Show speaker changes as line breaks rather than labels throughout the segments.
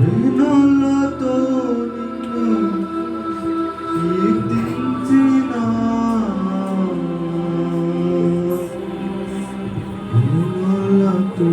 వేణులతో నిన్ను కీర్తించిన వేణులతో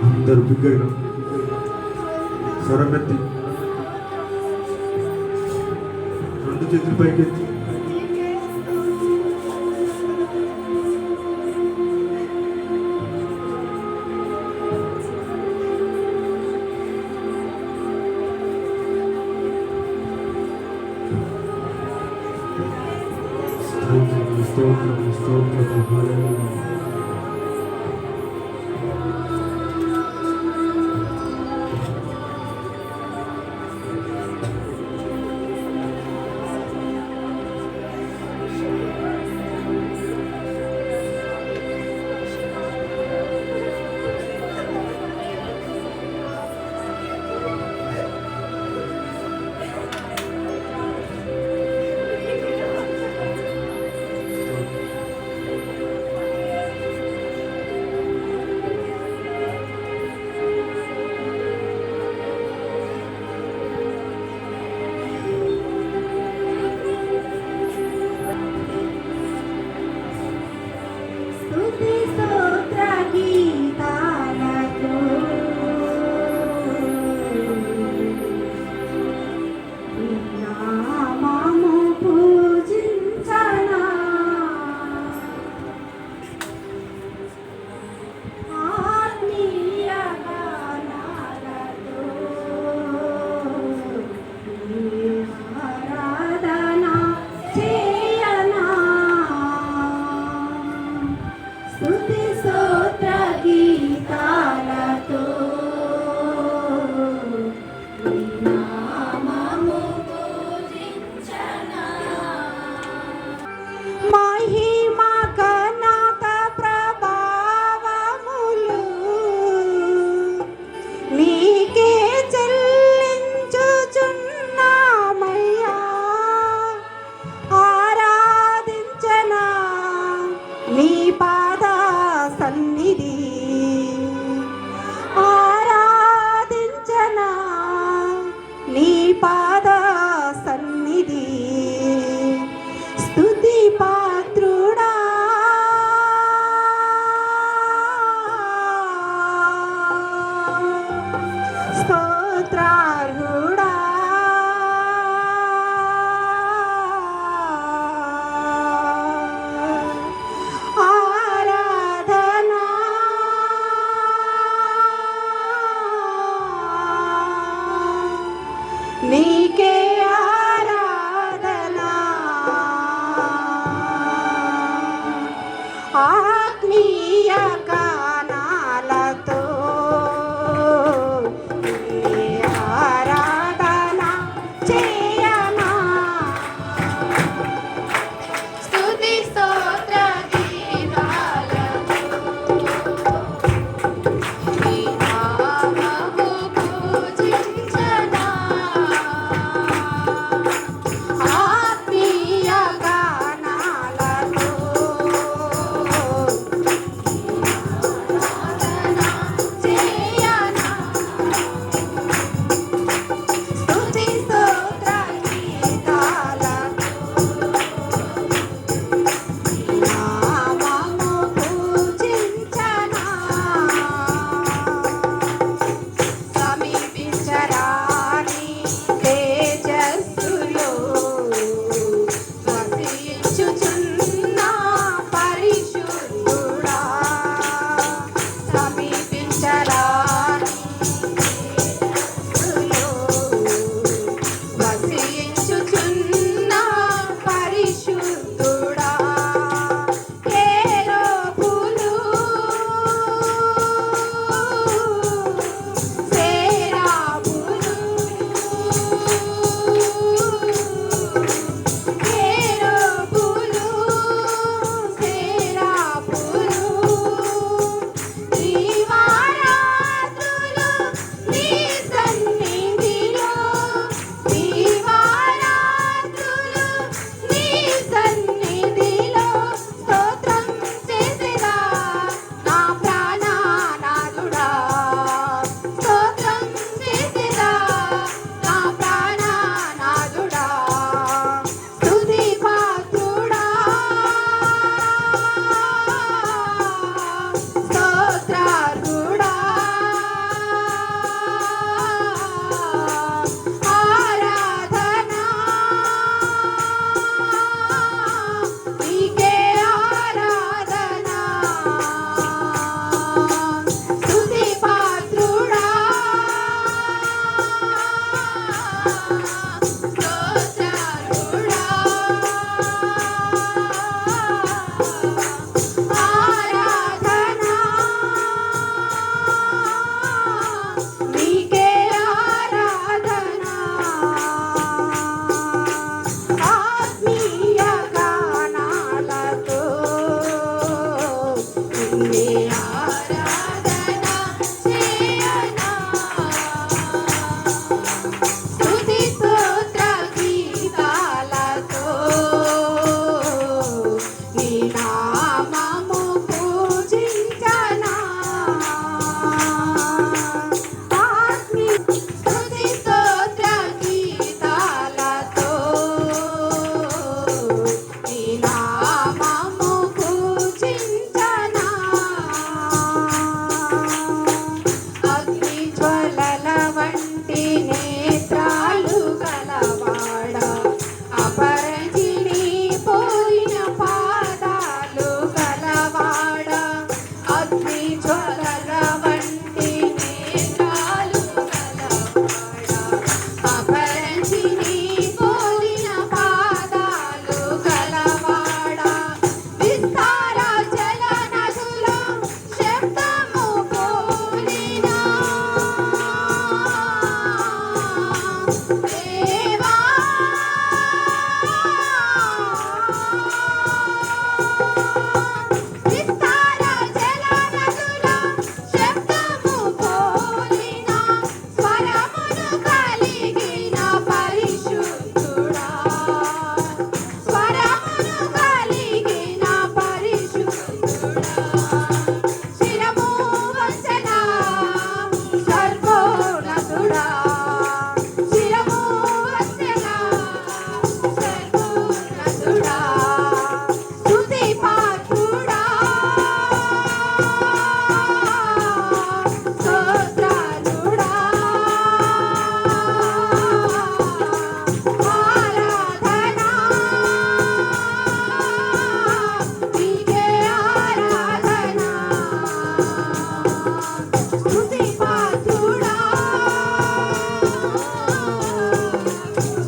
అందరూ బిగ్గరగా స్వరమెత్తి రెండు చేతులు పైకెత్తి స్తోత్రం స్తోత్రం స్తోత్రం హల్లెలూయా.
నీకే ఆరాధన ఆత్మీయ గానాలతో నీ ఆరాధన చేయనా స్తుతి స్తోత్ర గీతాలతో నీ నామము పూజించనా ఆత్మీయ గానాలతో నామము పూజించనా స్తుతి స్తోత్ర గీతాలతో నీ నామము పూజించనా అగ్ని జ్వాలల వంటి నేత్రాలు గలవాడా అపరజిని పోలిన పాదాలు గలవాడా అగ్ని జ్వాలల వంటి నేత్రాలు గలవాడా అపరజిని పోలిన పాదాలు గలవాడా విస్తార జల నదుల శబ్దము పోలిన దేవా విస్తార జల నదుల శబ్దము పోలిన స్వరమును కలిగిన పరిశుద్ధుడా స్వరమును కలిగిన పరిశుద్ధుడా శిరము వంచన సర్వోన్నతుడా శిరము వంచన సర్వోన్నతుడా స్తుతి పాత్రుడా స్తోత్రాలుడా ఆరాధనా నీకే ఆరాధనా స్తుతి పాత్రుడా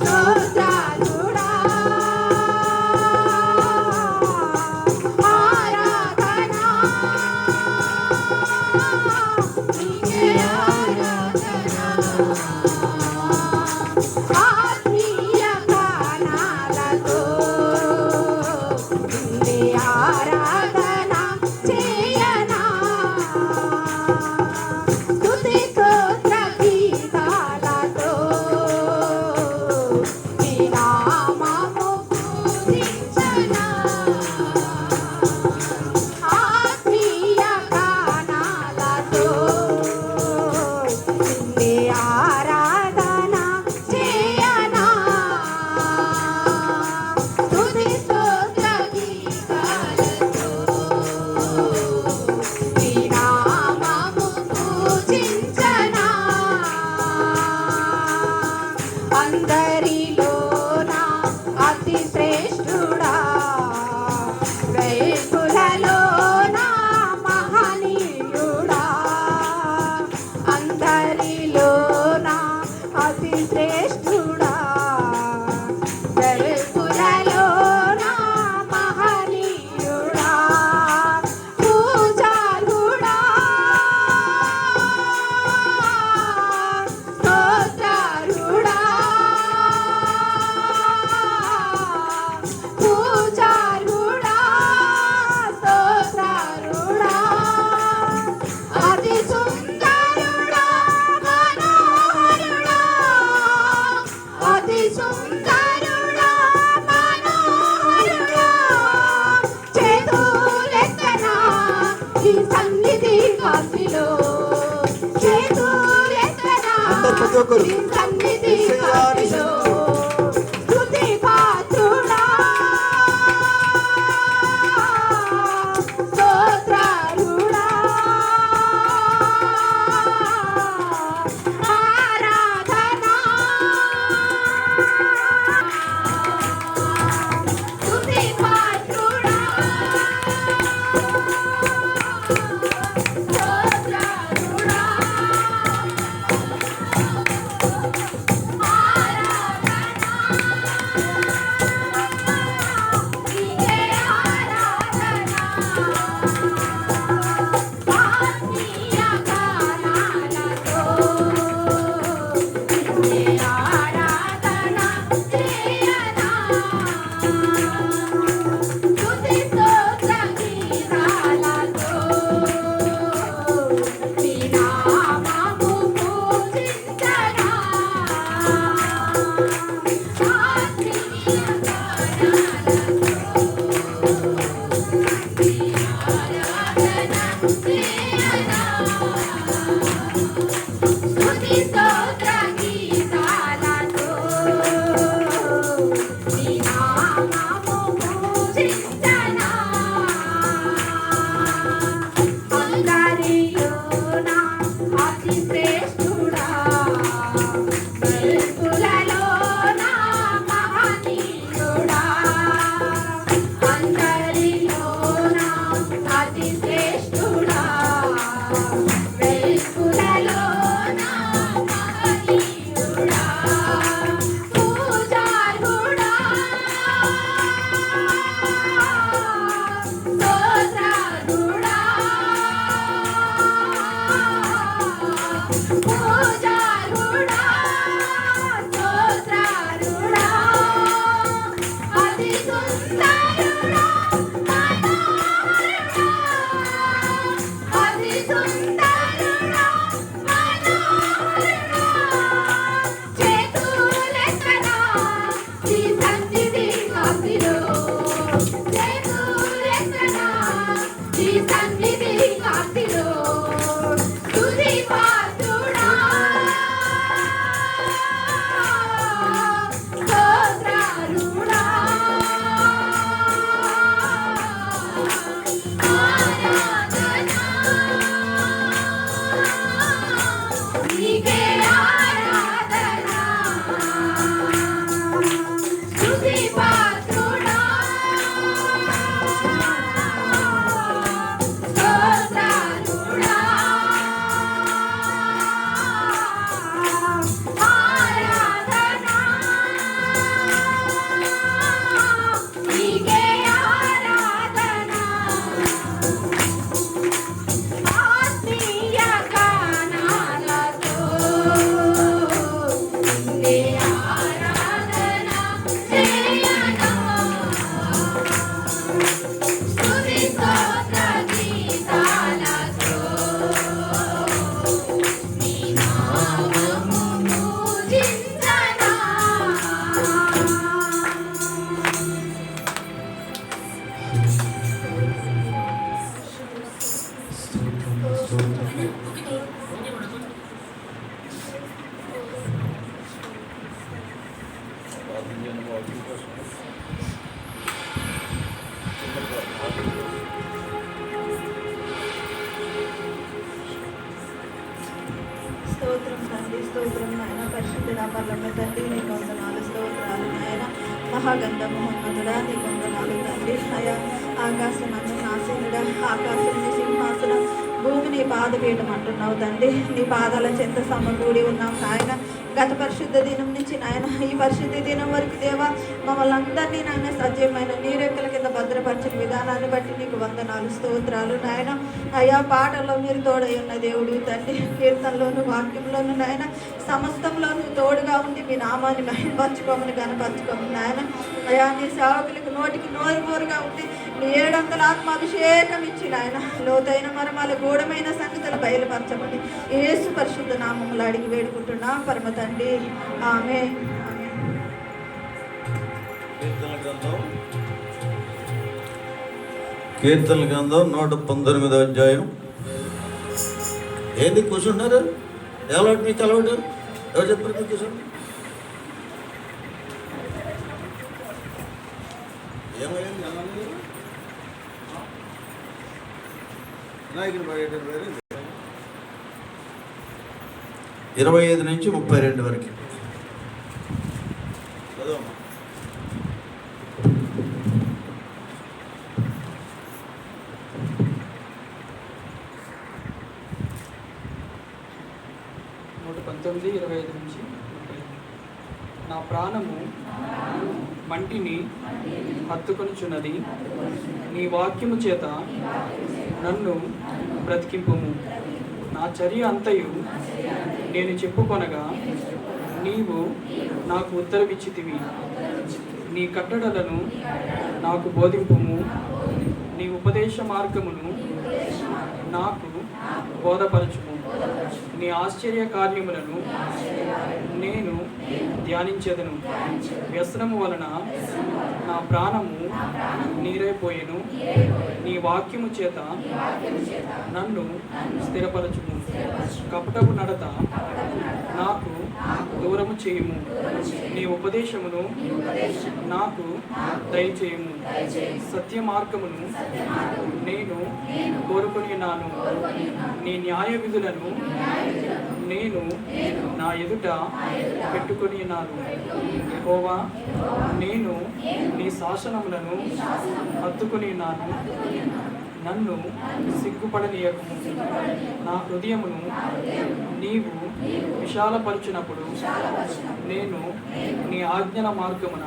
స్తోత్రాలుడా ఆరాధనా నీకే ఆరాధనా ఆత్మీయ గానాలతో నిన్నే ఆరాధన చేయనా స్తుతి స్తోత్ర గీతాలతో నీ నామము పూజించనా ఆత్మీయ గానాలతో నిన్నే ఆరాధన చేయనా స్తుతి స్తోత్ర గీతాలతో నీ నామము పూజించనా అందరిలోన అతి శ్రేష్ఠుడా వేకులలోన మహనీయుడా అందరిలోన అతి శ్రేష్ఠుడా వేకులలోన మహనీయుడా పూజారుడా స్తోత్రారుడా పూజారుడా స్తోత్రారుడా అతి సుందరుడా మనోహరుడా అతి సుందరుడా మనోహరుడా చేతులెత్తనా ఈ సన్నిధి కాశీలో చేతులెత్తనా
అందరు ప్రతి ఒక్కరు
ఈ సన్నిధి కాశీలో స్తుతి పాత్రుడా స్తోత్రారుడా ఆరాధనా స్తుతి పాత్రుడా స్తోత్రారుడా స్తోత్రం తండ్రి, స్తోత్రం నాయన. పరిశుద్ధుడా పరలోక తండ్రి, నీకు వందనాలు, స్తోత్రాలు నాయన. మహాగంధ మహోన్నతుడా, నీకు వందనాలు తండ్రి. అయా ఆకాశం అన్న నాశనుడా, ఆకాశం నీ సింహాసనం, భూమి నీ పాదపీఠం అంటున్నావు తండ్రి. నీ పాదాల చెంత సమకూడి ఉన్నాం నాయన. గత పరిశుద్ధ దినం నుంచి నాయన ఈ పరిశుద్ధ దినం వరకు దేవా మమ్మల్ని అందరినీ నాయన సజీవమైన నీ రెక్కల కింద భద్రపరిచిన విధానాన్ని బట్టి నీకు వందనాలు, స్తోత్రాలు నాయన. అయా పాటల్లో మీరు తోడై ఉన్న దేవుడు తండ్రి. కీర్తనలోను వాక్యంలోను నాయన సమస్తంలోనూ తోడుగా ఉండి మీ నామాన్ని మహిమపరచుకోమని కనపరచుకోమని నాయన. అయా నీ సేవకులకు నోటికి నోరుగా ఉండి నీ 700 ఆత్మాభిషేకం ఇచ్చి నాయన లోతైన మర్మాల గూఢమైన సంగతులు బయలుపరచమని యేసు పరిశుద్ధ నామములు అడిగి వేడుకుంటున్నా పరమ తండ్రి, ఆమేన్.
కీర్తన గ్రంథం 119వ అధ్యాయం. ఏంది కూర్చుంటారు? ఎవరు మీకు అలవాటు? ఎవరు చెప్పారు మీకు కూర్చోండి? ఏమైంది? వినాయకుడు పడేటప్పుడు వేరే 25 నుంచి 32 వరకు చదవమ్మా.
నా ప్రాణము మంటిని హత్తుకొనుచున్నది, నీ వాక్యము చేత నన్ను బ్రతికింపుము. నా చర్య అంతయు నేను చెప్పుకొనగా నీవు నాకు ఉత్తరమిచ్చితివి. నీ కట్టడలను నాకు బోధింపుము, నీ ఉపదేశ మార్గమును నాకు బోధపరచుము. నీ ఆశ్చర్య కార్యములను నేను ధ్యానించెదను. వ్యసనము వలన నా ప్రాణము నీరైపోయెను. నీ వాక్యము చేత నన్ను స్థిరపరచుము. కపటపు నడత నాకు దూరము చేయుము. నీ ఉపదేశమును నాకు దయచేయుము. సత్య మార్గమును నేను కోరుకొని ఉన్నాను. నీ న్యాయ విధులను నేను నా ఎదుట పెట్టుకొని ఉన్నాను. యెహోవా, నేను నీ శాసనములను హత్తుకొని ఉన్నాను. నన్ను సిగ్గుపడనీయకుము. నా హృదయమును నీవు విశాలపరచినప్పుడు నేను నీ ఆజ్ఞల మార్గమున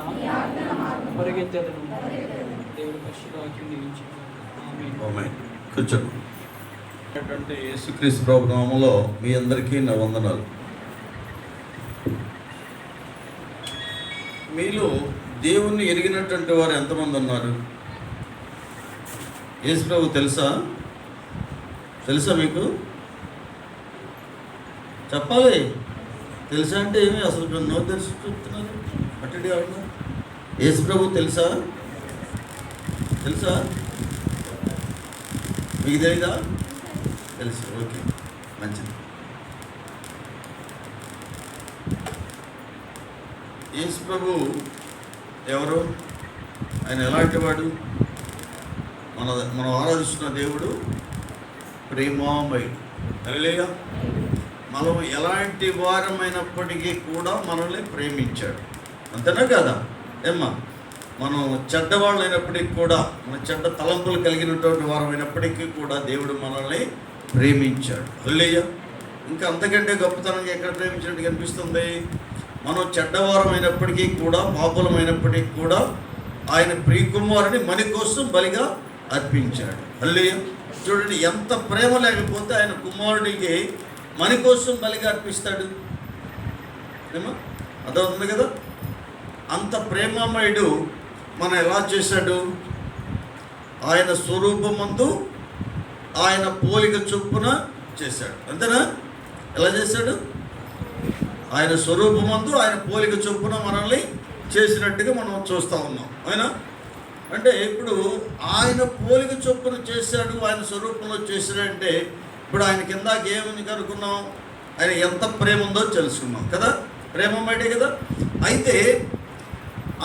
పరిగెత్తెదను. దేవుడి పరిశుద్ధ వాక్యం దీవించు. ఆమేన్.
కూర్చోండి. అంటే యేసుక్రీస్తు ప్రభు నామములో మీ అందరికీ నా వందనాలు. మీలో దేవుణ్ణి ఎరిగినటువంటి వారు ఎంతమంది ఉన్నారు? యేసు ప్రభు తెలుసా మీకు? చెప్పాలి. తెలుసా అంటే ఏమి? అసలు నో తెలుసు చెప్తున్నారు. అట్టడి అవునా? యేసు ప్రభు తెలుసా? మీకు తెలీదా? తెలుసు. ఓకే, మంచిది. యేసు ప్రభు ఎవరు? ఆయన ఎలాంటి వాడు? మనం ఆరాధిస్తున్న దేవుడు ప్రేమామయుడు. హల్లెలూయా. మనం ఎలాంటి వారమైనప్పటికీ కూడా మనల్ని ప్రేమించాడు. అంతేనా కదా? ఏమ్మా, మనం చెడ్డవాళ్ళు అయినప్పటికీ కూడా, మన చెడ్డ తలంపులు కలిగినటువంటి వారం అయినప్పటికీ కూడా దేవుడు మనల్ని ప్రేమించాడు. హల్లెలూయా. ఇంకా అంతకంటే గొప్పతనంగా ఎక్కడ ప్రేమించినట్టు కనిపిస్తుంది? మనం చెడ్డవారం అయినప్పటికీ కూడా, పాపులమైనప్పటికీ కూడా ఆయన ప్రియకుమారుని మన కోసం బలిగా అర్పించాడు. హల్లెలూయా. చూడండి, ఎంత ప్రేమ లేకపోతే ఆయన కుమారుడికి మన కోసం బలిగా అర్పిస్తాడు. ఏమో అర్థమవుతుంది కదా? అంత ప్రేమమయుడు మనం ఎలా చేశాడు? ఆయన స్వరూపమందు ఆయన పోలిక చొప్పున చేశాడు. అంతేనా? ఎలా చేశాడు? ఆయన స్వరూపమందు ఆయన పోలిక చొప్పున మనల్ని చేసినట్టుగా మనం చూస్తూ ఉన్నాం. అయినా అంటే ఇప్పుడు ఆయన పోలిక చొప్పున చేశాడు, ఆయన స్వరూపంలో చేశాడంటే ఇప్పుడు ఆయన కిందకి ఏమని కనుక్కున్నాం, ఆయన ఎంత ప్రేమ ఉందో తెలుసుకున్నాం కదా, ప్రేమమయుడే కదా. అయితే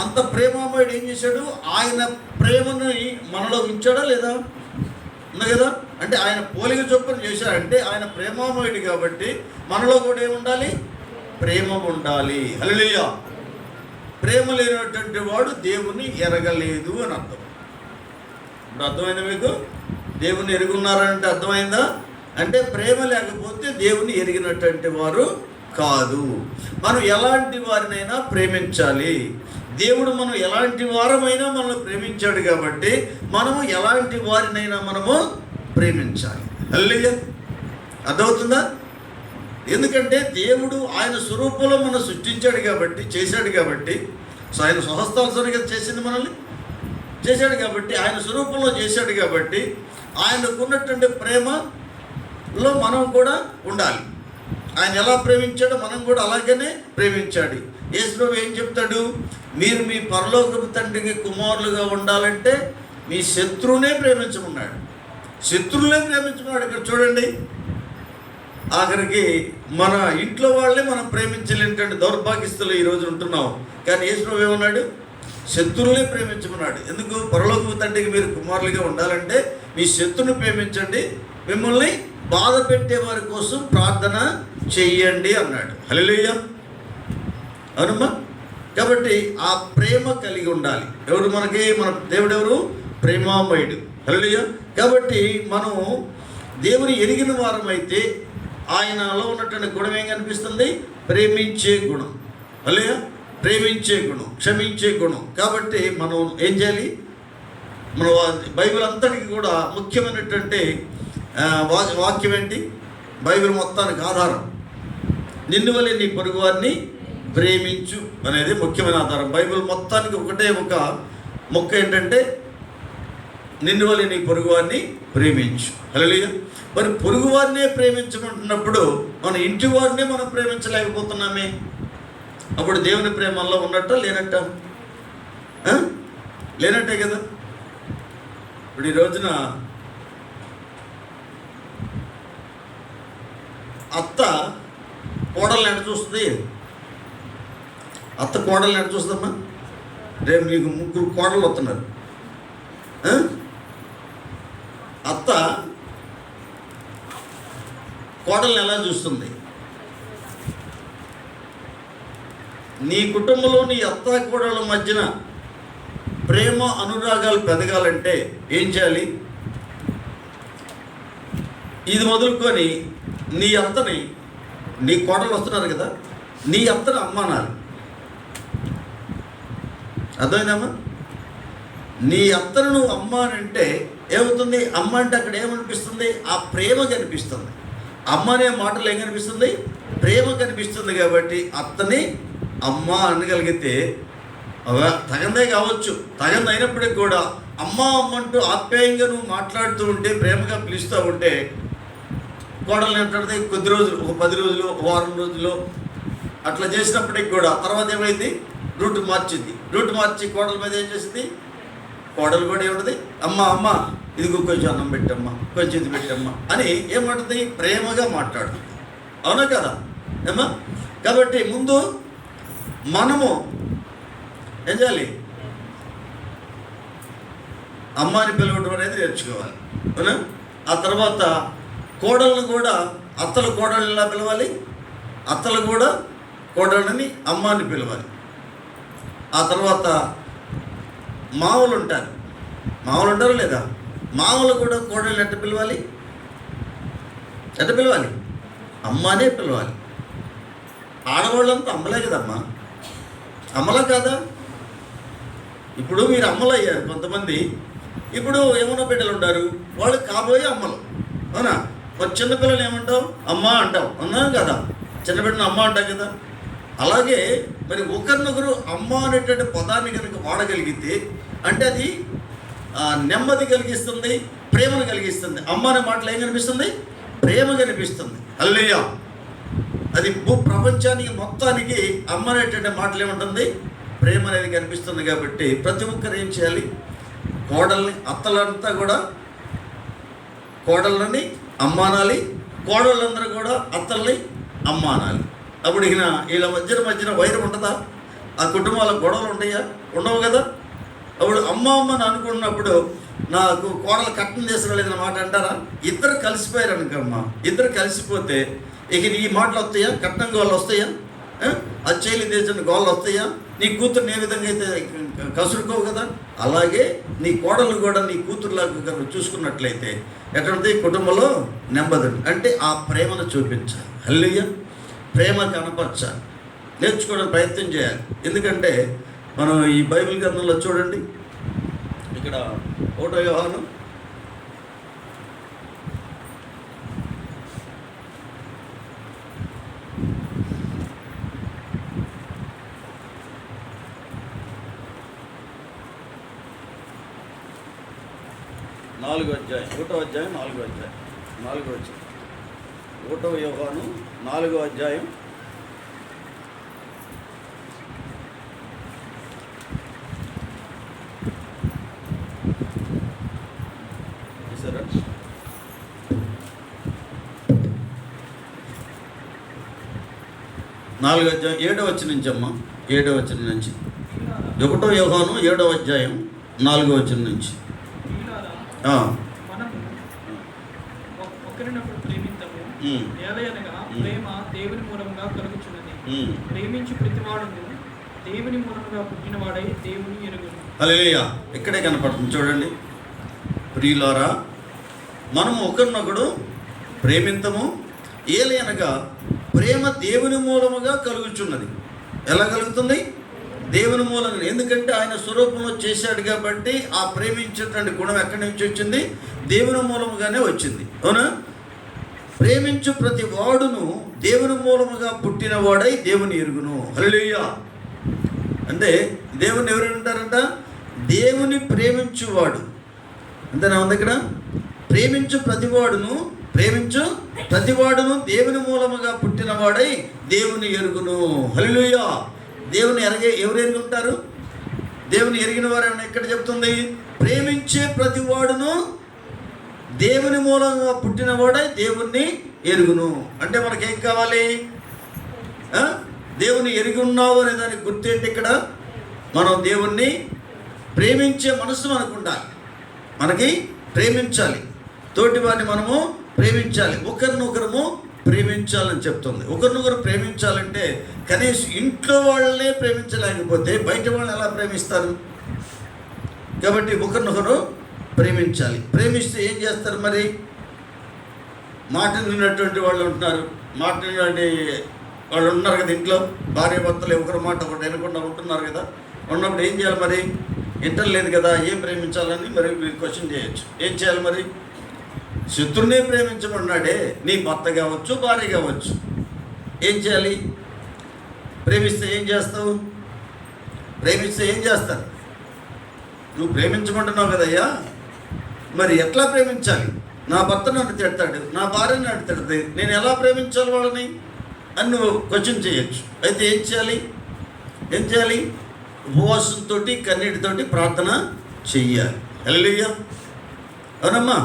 అంత ప్రేమమయుడు ఏం చేశాడు, ఆయన ప్రేమని మనలో ఉంచాడా లేదా, ఉంది కదా. అంటే ఆయన పోలిక చొప్పున చేశాడంటే ఆయన ప్రేమమయుడు కాబట్టి మనలో కూడా ఏముండాలి, ప్రేమ ఉండాలి. హల్లెలూయా. ప్రేమ లేనటువంటి వాడు దేవుని ఎరగలేదు అని అర్థం. ఇప్పుడు అర్థమైందా మీకు? దేవుని ఎరుగున్నారంటే అర్థమైందా? అంటే ప్రేమ లేకపోతే దేవుని ఎరిగినటువంటి వారు కాదు. మనం ఎలాంటి వారినైనా ప్రేమించాలి. దేవుడు మనం ఎలాంటి వారమైనా మనల్ని ప్రేమించాడు కాబట్టి మనము ఎలాంటి వారినైనా మనము ప్రేమించాలి. హల్లెలూయా. అర్థమవుతుందా? ఎందుకంటే దేవుడు ఆయన స్వరూపంలో మనం సృష్టించాడు కాబట్టి, చేశాడు కాబట్టి, సో ఆయన స్వహస్తాల్సరిగా చేసింది మనల్ని చేశాడు కాబట్టి, ఆయన స్వరూపంలో చేశాడు కాబట్టి ఆయనకు ఉన్నటువంటి ప్రేమలో మనం కూడా ఉండాలి. ఆయన ఎలా ప్రేమించాడో మనం కూడా అలాగనే ప్రేమించాడు. యేసుప్రభు ఏం చెప్తాడు, మీరు మీ పరలోకపు తండ్రికి కుమారులుగా ఉండాలంటే మీ శత్రువునే ప్రేమించమన్నాడు. శత్రువునే ప్రేమించమన్నాడు. ఇక్కడ చూడండి, ఆఖరికి మన ఇంట్లో వాళ్ళే మనం ప్రేమించలేనటువంటి దౌర్భాగ్యస్తులు ఈరోజు ఉంటున్నాం. కానీ యేసుప్రభు ఏమన్నాడు, శత్రువులే ప్రేమించమన్నాడు. ఎందుకు? పరలోకపు తండ్రికి మీరు కుమారులుగా ఉండాలంటే మీ శత్రువుని ప్రేమించండి, మిమ్మల్ని బాధ పెట్టే వారి కోసం ప్రార్థన చెయ్యండి అన్నాడు. హల్లెలూయా. అవునమ్మా. కాబట్టి ఆ ప్రేమ కలిగి ఉండాలి. ఎవరు మనకి? మన దేవుడు ఎవరు? ప్రేమామయుడు. హల్లెలూయా. కాబట్టి మనం దేవుని ఎరిగిన వారమైతే ఆయనలో ఉన్నటువంటి గుణం ఏం కనిపిస్తుంది? ప్రేమించే గుణం. హల్లెలూయా. ప్రేమించే గుణం, క్షమించే గుణం. కాబట్టి మనం ఏం చేయాలి? మన బైబిల్ అంతటికి కూడా ముఖ్యమైనటువంటి వాక్యం ఏంటి? బైబిల్ మొత్తానికి ఆధారం నిన్ను వలె నీ పొరుగు వారిని ప్రేమించు అనేది ముఖ్యమైన ఆధారం. బైబిల్ మొత్తానికి ఒకటే ఒక మొక్క ఏంటంటే నిన్ను వలె నీ పొరుగు వారిని ప్రేమించు. హల్లెలూయా. మరి పొరుగు వారినే ప్రేమించమంటున్నప్పుడు మన ఇంటి వారినే మనం ప్రేమించలేకపోతున్నామే. అప్పుడు దేవుని ప్రేమల్లో ఉన్నట్ట లేనట్ట? లేనట్టే కదా. ఇప్పుడు ఈ రోజున అత్త కోడల్ని ఎట చూస్తుంది? అత్త కోడల్ని ఎట చూస్తుందమ్మా? రేపు మీకు 3 కోడలు వస్తున్నారు. అత్త కోడల్ని ఎలా చూస్తుంది? నీ కుటుంబంలో నీ అత్త కోడళ్ళ మధ్యన ప్రేమ అనురాగాలు పెరగాలంటే ఏం చేయాలి? ఇది మొదలుకొని నీ అత్తని, నీ కోడలు వస్తున్నారు కదా, నీ అత్తని అమ్మ అనాలి. అర్థమైందమ్మా? నీ అత్తను నువ్వు అమ్మ అని అంటే ఏమవుతుంది? అమ్మ అంటే అక్కడ ఏమనిపిస్తుంది? ఆ ప్రేమ కనిపిస్తుంది. అమ్మ అనే మాటలు ఏం కనిపిస్తుంది? ప్రేమ కనిపిస్తుంది. కాబట్టి అత్తని అమ్మ అనగలిగితే తగందే కావచ్చు, తగంది అయినప్పటికీ కూడా అమ్మ అమ్మంటూ ఆప్యాయంగా నువ్వు మాట్లాడుతూ ఉంటే, ప్రేమగా పిలుస్తూ ఉంటే కోడల్ని ఏంటంటే కొద్ది రోజులు, ఒక 10 రోజులు, ఒక వారం రోజులు అట్లా చేసినప్పటికి కూడా తర్వాత ఏమైంది? రూట్ మార్చింది. రూట్ మార్చి కోడల మీద ఏం చేసింది? కోడలు కూడా ఏముంటుంది? అమ్మ అమ్మ ఇదిగో కొంచెం అన్నం పెట్టమ్మా, కొంచెం ఇది పెట్టమ్మా అని ఏమంటుంది? ప్రేమగా మాట్లాడుతుంది. అవునా కదా ఏమ్మా? కాబట్టి ముందు మనము ఏం చేయాలి? అమ్మాని పిలవడం అనేది నేర్చుకోవాలి. అవునా? ఆ తర్వాత కోడళ్ళను కూడా, అత్తలు కోడళ్ళు ఎలా పిలవాలి? అత్తలు కూడా కోడళ్ళని అమ్మాని పిలవాలి. ఆ తర్వాత మామూలు ఉంటారు లేదా? మామూలు కూడా కోడళ్ళు ఎట్ట పిలవాలి? అమ్మానే పిలవాలి. ఆడవాళ్ళంతా అమ్మలే కదమ్మా, అమ్మలా కాదా? ఇప్పుడు మీరు అమ్మలు అయ్యారు కొంతమంది. ఇప్పుడు ఏమన్నా బిడ్డలు ఉంటారు, వాళ్ళు కాబోయే అమ్మలు. అవునా? మరి చిన్నపిల్లలు ఏమంటావు? అమ్మ అంటావు. అవునా కదా? చిన్నబిడ్డను అమ్మ అంటాం కదా. అలాగే మరి ఒకరినొకరు అమ్మ అనేటువంటి పదాన్ని కనుక వాడగలిగితే అంటే అది నెమ్మది కలిగిస్తుంది, ప్రేమను కలిగిస్తుంది. అమ్మ అనే మాటలు ఏం కనిపిస్తుంది? ప్రేమ కనిపిస్తుంది. హల్లెలూయా. అది ప్రపంచానికి మొత్తానికి అమ్మ అనేటువంటి మాటలు ఏముంటుంది? ప్రేమ అనేది కనిపిస్తుంది. కాబట్టి ప్రతి ఒక్కరు ఏం చేయాలి? కోడల్ని, అత్తలంతా కూడా కోడళ్ళని అమ్మ అనాలి, కోడళ్ళందరూ కూడా అత్తల్ని అమ్మ అనాలి. అప్పుడు వీళ్ళ మధ్యన వైరం ఉంటుందా? ఆ కుటుంబాల గొడవలు ఉంటాయా? ఉండవు కదా. అప్పుడు అమ్మ అని అనుకున్నప్పుడు నాకు కోడలు కట్నం తీసుకురాలేదన్న మాట అంటారా? ఇద్దరు కలిసిపోయారు అనుకమ్మా. ఇద్దరు కలిసిపోతే ఇక ఈ మాటలు వస్తాయా? కట్నం గోళ్ళు వస్తాయా? అచ్చేలి దేశం గోళ్ళు వస్తాయా? నీ కూతురుని ఏ విధంగా అయితే కసురుకోవు కదా, అలాగే నీ కోడలు కూడా నీ కూతురులాగా చూసుకున్నట్లయితే ఎటువంటి కుటుంబంలో నెమ్మది అంటే ఆ ప్రేమను చూపించాలి. హల్లెలూయా. ప్రేమ కనపరచాలి, నేర్చుకోవడానికి ప్రయత్నం చేయాలి. ఎందుకంటే మనం ఈ బైబిల్ గ్రంథంలో చూడండి, ఇక్కడ 1 యోహాను 4వ అధ్యాయం 1వ అధ్యాయం 4వ అధ్యాయం 4వ అధ్యాయం 1వ యోహాను 4వ అధ్యాయం 4వ అధ్యాయం 7వ వచనం నుంచి అమ్మ, 7వ వచనం నుంచి 1వ యోహాను 7వ అధ్యాయం 4వ వచనం నుంచి.
ఒకరినొకరు ప్రేమింతము, ఏలయనగా ప్రేమ దేవుని మూలముగా కలుగుచున్నది. ప్రేమించు ప్రతివాడును దేవుని మూలముగా పుట్టినవాడై దేవుని ఎరుగును.
హల్లెలూయా. ఇక్కడే కనపడుతుంది చూడండి. ప్రియులారా, మనము ఒకరినొకడు ప్రేమింతము, ఏలయనగా ప్రేమ దేవుని మూలముగా కలుగుచున్నది. ఎలా కలుగుతుంది? దేవుని మూలంగా. ఎందుకంటే ఆయన స్వరూపంలో చేశాడు కాబట్టి ఆ ప్రేమించేటువంటి గుణం ఎక్కడి నుంచి వచ్చింది? దేవుని మూలముగానే వచ్చింది. అవునా? ప్రేమించు ప్రతి వాడును దేవుని మూలముగా పుట్టినవాడై దేవుని ఎరుగును. హల్లెలూయా. అంటే దేవుని ఎవరు ఉంటారంట? దేవుని ప్రేమించువాడు. అంతేనా ఉంది ఇక్కడ? ప్రేమించు ప్రతివాడును దేవుని మూలముగా పుట్టినవాడై దేవుని ఎరుగును. హల్లెలూయా. దేవుని ఎవరు ఎరుగుంటారు? దేవుని ఎరిగిన వారు ఎక్కడ చెప్తుంది? ప్రేమించే ప్రతివాడును దేవుని మూలంగా పుట్టినవాడై దేవుణ్ణి ఎరుగును. అంటే మనకేం కావాలి? దేవుని ఎరిగి ఉన్నావు అనే దానికి గుర్తేంటి ఇక్కడ? మనం దేవుణ్ణి ప్రేమించే మనసు మనకు ఉండాలి. మనకి ప్రేమించాలి, తోటి వారిని మనము ప్రేమించాలి, ఒకరినొకరము ప్రేమించాలని చెప్తుంది. ఒకరినొకరు ప్రేమించాలంటే కనీసం ఇంట్లో వాళ్ళనే ప్రేమించలేకపోతే బయట వాళ్ళని ఎలా ప్రేమిస్తారు? కాబట్టి ఒకరినొకరు ప్రేమించాలి. ప్రేమిస్తే ఏం చేస్తారు మరి? మాట విన్నటువంటి వాళ్ళు ఉంటున్నారు, మాట వినటువంటి వాళ్ళు ఉన్నారు కదా ఇంట్లో. భార్య భర్తలు ఒకరి మాట ఒకటి వినకుండా ఉంటున్నారు కదా. ఉన్నప్పుడు ఏం చేయాలి మరి? ఇంటర్లేదు కదా, ఏం ప్రేమించాలని మరి క్వశ్చన్ చేయొచ్చు. ఏం చేయాలి మరి? శత్రువునే ప్రేమించమన్నాడే, నీ భర్త కావచ్చు, భార్య కావచ్చు. ఏం చేయాలి? ప్రేమిస్తే ఏం చేస్తావు? ప్రేమిస్తే ఏం చేస్తారు? నువ్వు ప్రేమించమంటున్నావు కదయ్యా, మరి ఎట్లా ప్రేమించాలి? నా భర్త నన్ను తిడతాడు, నా భార్య నన్ను తిడతాడు, నేను ఎలా ప్రేమించాలి వాళ్ళని అని నువ్వు క్వశ్చన్ చేయొచ్చు. అయితే ఏం చేయాలి? ఉపవాసంతో కన్నీటితోటి ప్రార్థన చెయ్యాలి. హల్లెలూయా. అవునమ్మా,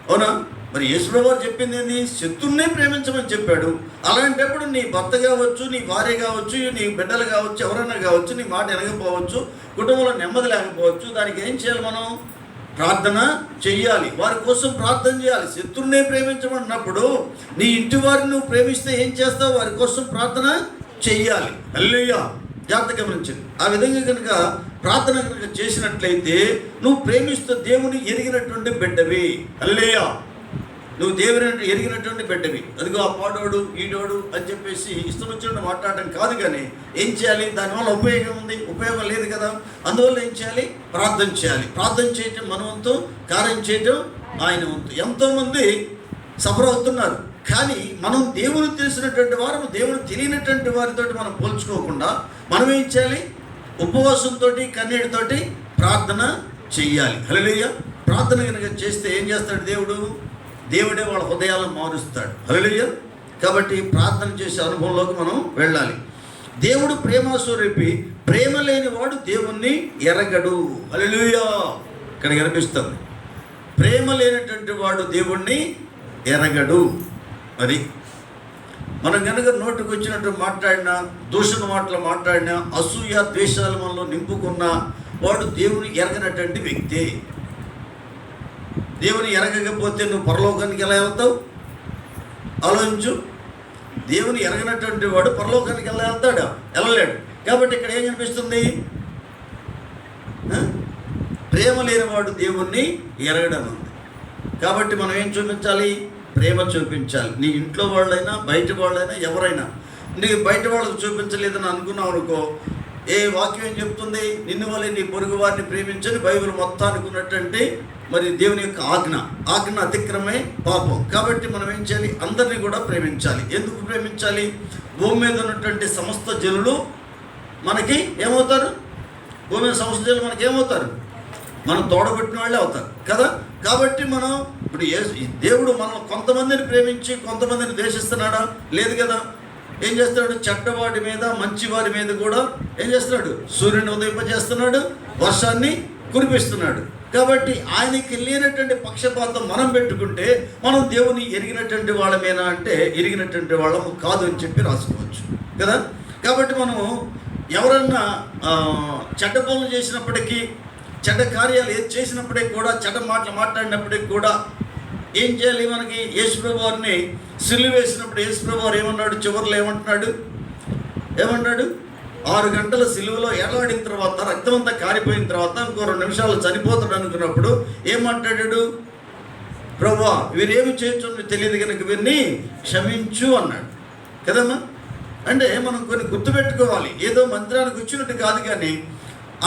అవునా? మరి యేసుప్రభువు వారు చెప్పింది ఏంది? శత్రువునే ప్రేమించమని చెప్పాడు. అలాంటప్పుడు నీ భర్త కావచ్చు, నీ భార్య కావచ్చు, నీ బిడ్డలు కావచ్చు, ఎవరైనా కావచ్చు, నీ మాట వినకపోవచ్చు, కుటుంబంలో నెమ్మది లేకపోవచ్చు. దానికి ఏం చేయాలి? మనం ప్రార్థన చెయ్యాలి, వారి కోసం ప్రార్థన చేయాలి. శత్రువునే ప్రేమించమన్నప్పుడు నీ ఇంటి వారిని నువ్వు ప్రేమిస్తే ఏం చేస్తావు? వారి కోసం ప్రార్థన చెయ్యాలి. హల్లెలూయా. జాగ్రత్త గమనించండి. ఆ విధంగా కనుక ప్రార్థన కనుక చేసినట్లయితే నువ్వు ప్రేమిస్తూ దేవుని ఎరిగినటువంటి బిడ్డవి. హల్లెలూయా. నువ్వు దేవుని ఎరిగినటువంటి బిడ్డవి. అదిగో ఆ పాడోడు ఈడోడు అని చెప్పేసి ఇష్టం వచ్చినట్టు మాట్లాడటం కాదు. కానీ ఏం చేయాలి? దానివల్ల ఉపయోగం ఉంది? ఉపయోగం లేదు కదా. అందువల్ల ఏం చేయాలి? ప్రార్థన చేయాలి. ప్రార్థన చేయటం మన వంతు, కార్యం చేయటం ఆయన వంతు. ఎంతోమంది సఫర్ అవుతున్నారు. కానీ మనం దేవుని తెలిసినటువంటి వారు, దేవుని తెలియనటువంటి వారితో మనం పోల్చుకోకుండా మనం ఏం చేయాలి? ఉపవాసంతో కన్నీటితోటి ప్రార్థన చెయ్యాలి. హల్లెలూయా. ప్రార్థన కనుక చేస్తే ఏం చేస్తాడు దేవుడే వాళ్ళ హృదయాలను మారుస్తాడు. హల్లెలూయా. కాబట్టి ప్రార్థన చేసే అనుభవంలోకి మనం వెళ్ళాలి. దేవుడు ప్రేమస్వరూపి, ప్రేమ లేని వాడు దేవుణ్ణి ఎరగడు. హల్లెలూయా. ఇక్కడ కనిపిస్తుంది, ప్రేమ లేనటువంటి వాడు దేవుణ్ణి ఎరగడు. అది మనం కనుక నోటికి వచ్చినట్టు మాట్లాడినా, దూషణ మాటలు మాట్లాడినా, అసూయ ద్వేషాలు మనలో నింపుకున్నా వాడు దేవుని ఎరగనటువంటి వ్యక్తి. దేవుని ఎరగకపోతే నువ్వు పరలోకానికి ఎలా వెళ్తావు? ఆలోచించు. దేవుని ఎరగనటువంటి వాడు పరలోకానికి ఎలా వెళ్తాడు? వెళ్ళలేడు. కాబట్టి ఇక్కడ ఏం కనిపిస్తుంది? ప్రేమ లేనివాడు దేవుణ్ణి ఎరగడం ఉంది. కాబట్టి మనం ఏం చూపించాలి? ప్రేమ చూపించాలి. నీ ఇంట్లో వాళ్ళైనా బయట వాళ్ళైనా ఎవరైనా. నీకు బయట వాళ్ళకు చూపించలేదని అనుకున్నావు అనుకో, ఏ వాక్యం ఏం చెప్తుంది? నిన్ను వల్లే నీ పొరుగు వారిని ప్రేమించని బైబిల్ మొత్తానికి ఉన్నటువంటి మరి దేవుని యొక్క ఆజ్ఞ అతిక్రమే పాపం. కాబట్టి మనం ఏం చేయాలి? అందరినీ కూడా ప్రేమించాలి. ఎందుకు ప్రేమించాలి? భూమి మీద ఉన్నటువంటి సమస్త జనులు మనకి ఏమవుతారు? భూమి మీద సమస్త జనులు మనకి ఏమవుతారు? మనం తోడబుట్టిన వాళ్ళే అవుతారు కదా. కాబట్టి మనం ఇప్పుడు దేవుడు మనం కొంతమందిని ప్రేమించి కొంతమందిని ద్వేషిస్తున్నాడా? లేదు కదా. ఏం చేస్తున్నాడు? చెడ్డవాడి మీద మంచివారి మీద కూడా ఏం చేస్తున్నాడు? సూర్యుని ఉదయింపజేస్తున్నాడు, వర్షాన్ని కురిపిస్తున్నాడు. కాబట్టి ఆయనకి లేనటువంటి పక్షపాతం మనం పెట్టుకుంటే మనం దేవుని ఎరిగినటువంటి వాళ్ళమేనా అంటే ఎరిగినటువంటి వాళ్ళము కాదు అని చెప్పి రాసుకోవచ్చు కదా. కాబట్టి మనము ఎవరన్నా చెడ్డ పనులు చేసినప్పటికీ, చెడ్డ కార్యాలు ఏది చేసినప్పటికీ కూడా, చెడ్డ మాటలు మాట్లాడినప్పటికీ కూడా ఏం చేయాలి? మనకి యేసుప్రభు వారిని సిలువ వేసినప్పుడు యేసుప్రభు వారు ఏమన్నాడు? చివరిలో ఏమన్నాడు? 6 గంటల సిలువలో ఎలాడిన తర్వాత, రక్తమంతా కారిపోయిన తర్వాత, ఇంకో 2 నిమిషాలు చనిపోతాడు అనుకున్నప్పుడు ఏం మాట్లాడాడు? ప్రభువా, వీరేమి చేయొచ్చు తెలియదు కనుక వీరిని క్షమించు అన్నాడు కదమ్మా. అంటే మనం కొన్ని గుర్తుపెట్టుకోవాలి. ఏదో మందిరానికి వచ్చినట్టు కాదు, కానీ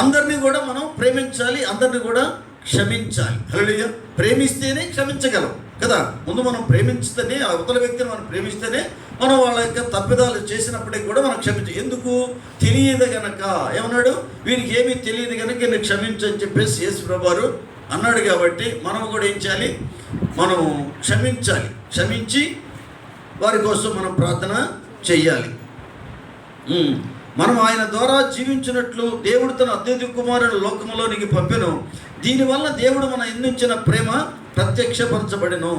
అందరినీ కూడా మనం ప్రేమించాలి, అందరినీ కూడా క్షమించాలి. హల్లెలూయా. ప్రేమిస్తేనే క్షమించగలం కదా. ముందు మనం ప్రేమిస్తేనే, అవతల వ్యక్తిని మనం ప్రేమిస్తేనే మనం వాళ్ళ యొక్క తప్పిదాలు చేసినప్పటికీ కూడా మనం క్షమించాలి. ఎందుకు? తెలియదు గనక. ఏమన్నాడు? వీరికి ఏమీ తెలియదు కనుక నేను క్షమించని చెప్పేసి యేసుప్రభు వారు అన్నాడు. కాబట్టి మనం కూడా ఏం చేయాలి? మనం క్షమించాలి. క్షమించి వారి కోసం మనం ప్రార్థన చెయ్యాలి. మనం ఆయన ద్వారా జీవించినట్లు దేవుడు తన అద్వితీయ కుమారుని లోకములోనికి పంపెను. దీనివల్ల దేవుడు మన ఎన్నించిన ప్రేమ ప్రత్యక్షపరచబడెను.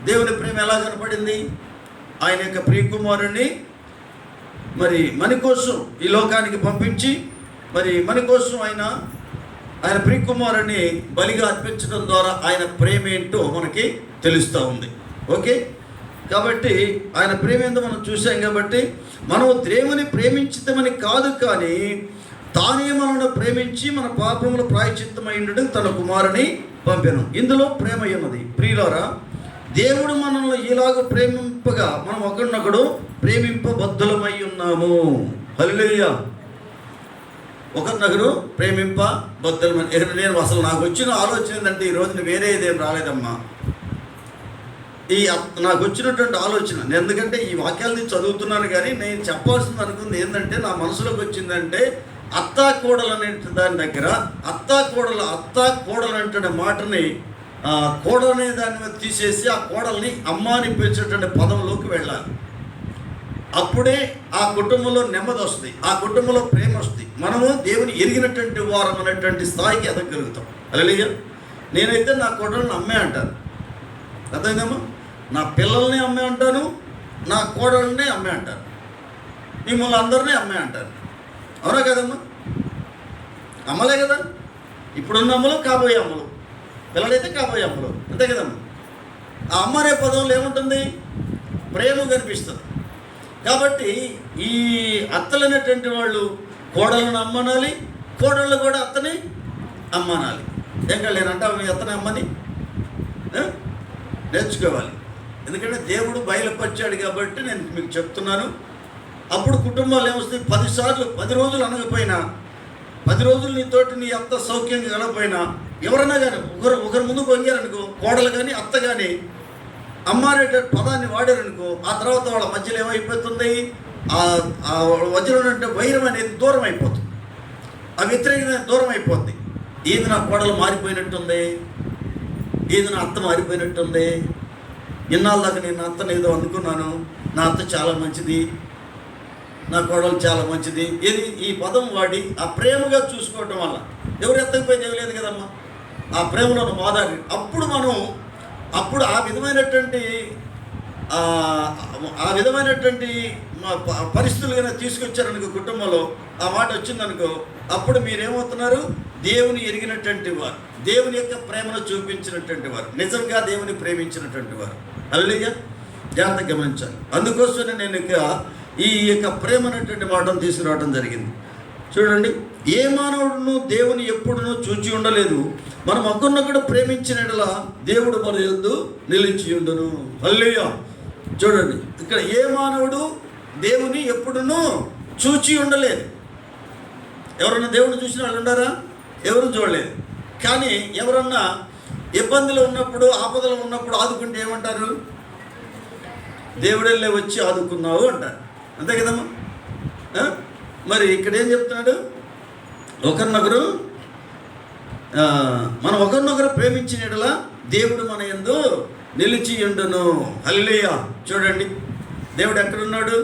దేవుని ప్రేమ ఎలా కనపడింది? ఆయన యొక్క ప్రియకుమారుణ్ణి మరి మన కోసం ఈ లోకానికి పంపించి, మరి మన కోసం ఆయన ప్రియకుమారుణ్ణి బలిగా అర్పించడం ద్వారా ఆయన ప్రేమ ఏంటో మనకి తెలుస్తూ ఉంది. ఓకే. కాబట్టి ఆయన ప్రేమ ఏందో మనం చూసాం. కాబట్టి మనం దేవుని ప్రేమించితమని కాదు, కానీ తానే మనల్ని ప్రేమించి మన పాపముల ప్రాయశ్చిత్తమైండు తన కుమారుని పంపెను. ఇందులో ప్రేమ ఉన్నది. ప్రియులారా, దేవుడు మనల్ని ఇలాగ ప్రేమింపగా మనం ఒకరినొకడు ప్రేమింపబద్ధులమై ఉన్నాము. హల్లెలూయా. ఒకరినొకరు ప్రేమింపబద్ధులమని. నేను అసలు నాకు వచ్చిన ఆలోచన ఏంటంటే, ఈ రోజున వేరే ఇదేం రాలేదమ్మా. నాకు వచ్చినటువంటి ఆలోచన, ఎందుకంటే ఈ వాక్యాలని చదువుతున్నాను, కానీ నేను చెప్పాల్సింది అనుకుంది ఏంటంటే, నా మనసులోకి వచ్చిందంటే, అత్తా కోడలు అనే దాని దగ్గర అత్తా కోడలు అంటే మాటని కోడలు అనే దాని మీద తీసేసి ఆ కోడల్ని అమ్మ అని పిలిచేటువంటి పదంలోకి వెళ్ళాలి. అప్పుడే ఆ కుటుంబంలో నెమ్మది వస్తుంది, ఆ కుటుంబంలో ప్రేమ వస్తుంది. మనము దేవుని ఎరిగినటువంటి వారం అనేటువంటి స్థాయికి ఎదగలుగుతాం. హల్లెలూయా. నేనైతే నా కోడల్ని అమ్మే అంటాను. అర్థమైందమ్మా? నా పిల్లల్ని అమ్మే అంటాను, నా కోడల్ని అమ్మే అంటాను, మిమ్మల్ని అందరినీ అమ్మే అంటారు. అవునా కదమ్మా? అమ్మలే కదా. ఇప్పుడున్న అమ్మలు, కాబోయే అమ్మలు, పిల్లలైతే కాబోయే అమ్మలు, అంతే కదమ్మా. ఆ అమ్మ అనే పదంలో ఏముంటుంది? ప్రేమ కనిపిస్తుంది. కాబట్టి ఈ అత్తలు అనేటువంటి వాళ్ళు కోడలను అమ్మనాలి, కోడళ్ళు కూడా అత్తని అమ్మనాలి. ఏం నేనంటా మీ అత్తని అమ్మని నేర్చుకోవాలి. ఎందుకంటే దేవుడు బయలుపరిచాడు కాబట్టి నేను మీకు చెప్తున్నాను. అప్పుడు కుటుంబాలు ఏమొస్తుంది? 10 సార్లు 10 రోజులు అనకపోయినా, 10 రోజులు నీతోటి నీ అత్త సౌఖ్యంగా కలకపోయినా, ఎవరైనా కానీ ఒకరి ముందుకు వంగారనుకో, కోడలు కానీ అత్త కానీ అమ్మ అనే పదాన్ని వాడారనుకో, ఆ తర్వాత వాళ్ళ మధ్యలో ఏమైపోతుంది? ఆ మధ్యలో ఉన్నటువంటి వైరం అనేది దూరం అయిపోతుంది, ఆ వ్యతిరేకత దూరం అయిపోద్ది. ఏది నా కోడలు మారిపోయినట్టుంది, ఏది నా అత్త మారిపోయినట్టుంది. ఇన్నాళ్ళ దాకా నేను అత్తను ఏదో అనుకున్నాను, నా అత్త చాలా మంచిది, నా కోడలు చాలా మంచిది. ఏది ఈ పదం వాడి ఆ ప్రేమగా చూసుకోవటం వల్ల ఎవరు ఎత్తకపోయింది ఏం లేదు కదమ్మా. ఆ ప్రేమలో మాదారి. అప్పుడు మనం అప్పుడు ఆ విధమైనటువంటి పరిస్థితులు కనుక తీసుకొచ్చారనుకో, కుటుంబంలో ఆ మాట వచ్చిందనుకో, అప్పుడు మీరేమవుతున్నారు? దేవుని ఎరిగినటువంటి వారు, దేవుని యొక్క ప్రేమను చూపించినటువంటి వారు, నిజంగా దేవుని ప్రేమించినటువంటి వారు. హల్లెలూయా. జాగ్రత్తగా గమనించాలి. అందుకోసమే నేను ఈ యొక్క ప్రేమ అనేటువంటి మాటను తీసుకురావడం జరిగింది. చూడండి, ఏ మానవుడును దేవుని ఎప్పుడునూ చూచి ఉండలేదు. మనం ఒకరినొకడు ప్రేమించినట్లా దేవుడు మన యందు నిలిచి ఉండును. హల్లెలూయా. చూడండి, ఇక్కడ ఏ మానవుడు దేవుని ఎప్పుడునూ చూచి ఉండలేదు. ఎవరన్నా దేవుడిని చూసిన వాళ్ళు ఉన్నారా? ఎవరు చూడలేదు. కానీ ఎవరన్నా ఇబ్బందులు ఉన్నప్పుడు, ఆపదలు ఉన్నప్పుడు ఆదుకుంటే ఏమంటారు? దేవుడెళ్ళే వచ్చి ఆదుకున్నావు అంటారు. అంతే కదమ్మా. మరి ఇక్కడ ఏం చెప్తున్నాడు? ఒకరినొకరు మనం ఒకరినొకరు ప్రేమించినట్లా దేవుడు మన యందు నిలిచి ఉండును. హల్లెలూయా. చూడండి, దేవుడు ఎక్కడున్నాడు?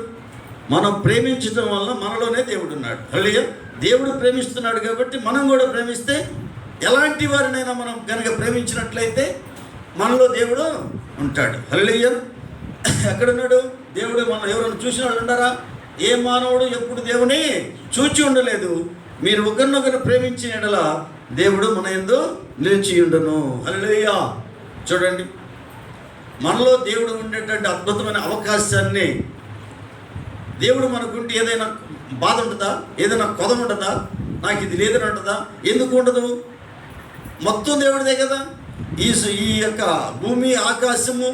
మనం ప్రేమించడం వల్ల మనలోనే దేవుడు ఉన్నాడు. హల్లెలూయా. దేవుడు ప్రేమిస్తున్నాడు కాబట్టి మనం కూడా ప్రేమిస్తే, ఎలాంటి వారినైనా మనం కనుక ప్రేమించినట్లయితే మనలో దేవుడు ఉంటాడు. హల్లెలూయా. ఎక్కడున్నాడు దేవుడు? మనం ఎవరైనా చూసిన వాళ్ళు ఉన్నారా? ఏ మానవుడు ఎప్పుడు దేవుని చూచి ఉండలేదు. మీరు ఒకరినొకరు ప్రేమించిన యెడల దేవుడు మన యందు నిలిచి ఉండును. హల్లెలూయా. చూడండి, మనలో దేవుడు ఉండేటువంటి అద్భుతమైన అవకాశాన్ని, దేవుడు మనకుంటే ఏదైనా బాధ ఉంటుందా? ఏదైనా కొద ఉంటుందా? నాకు ఇది లేదని ఉంటుందా? ఎందుకు ఉండదు? మొత్తం దేవుడిదే కదా. ఈ యొక్క భూమి, ఆకాశము,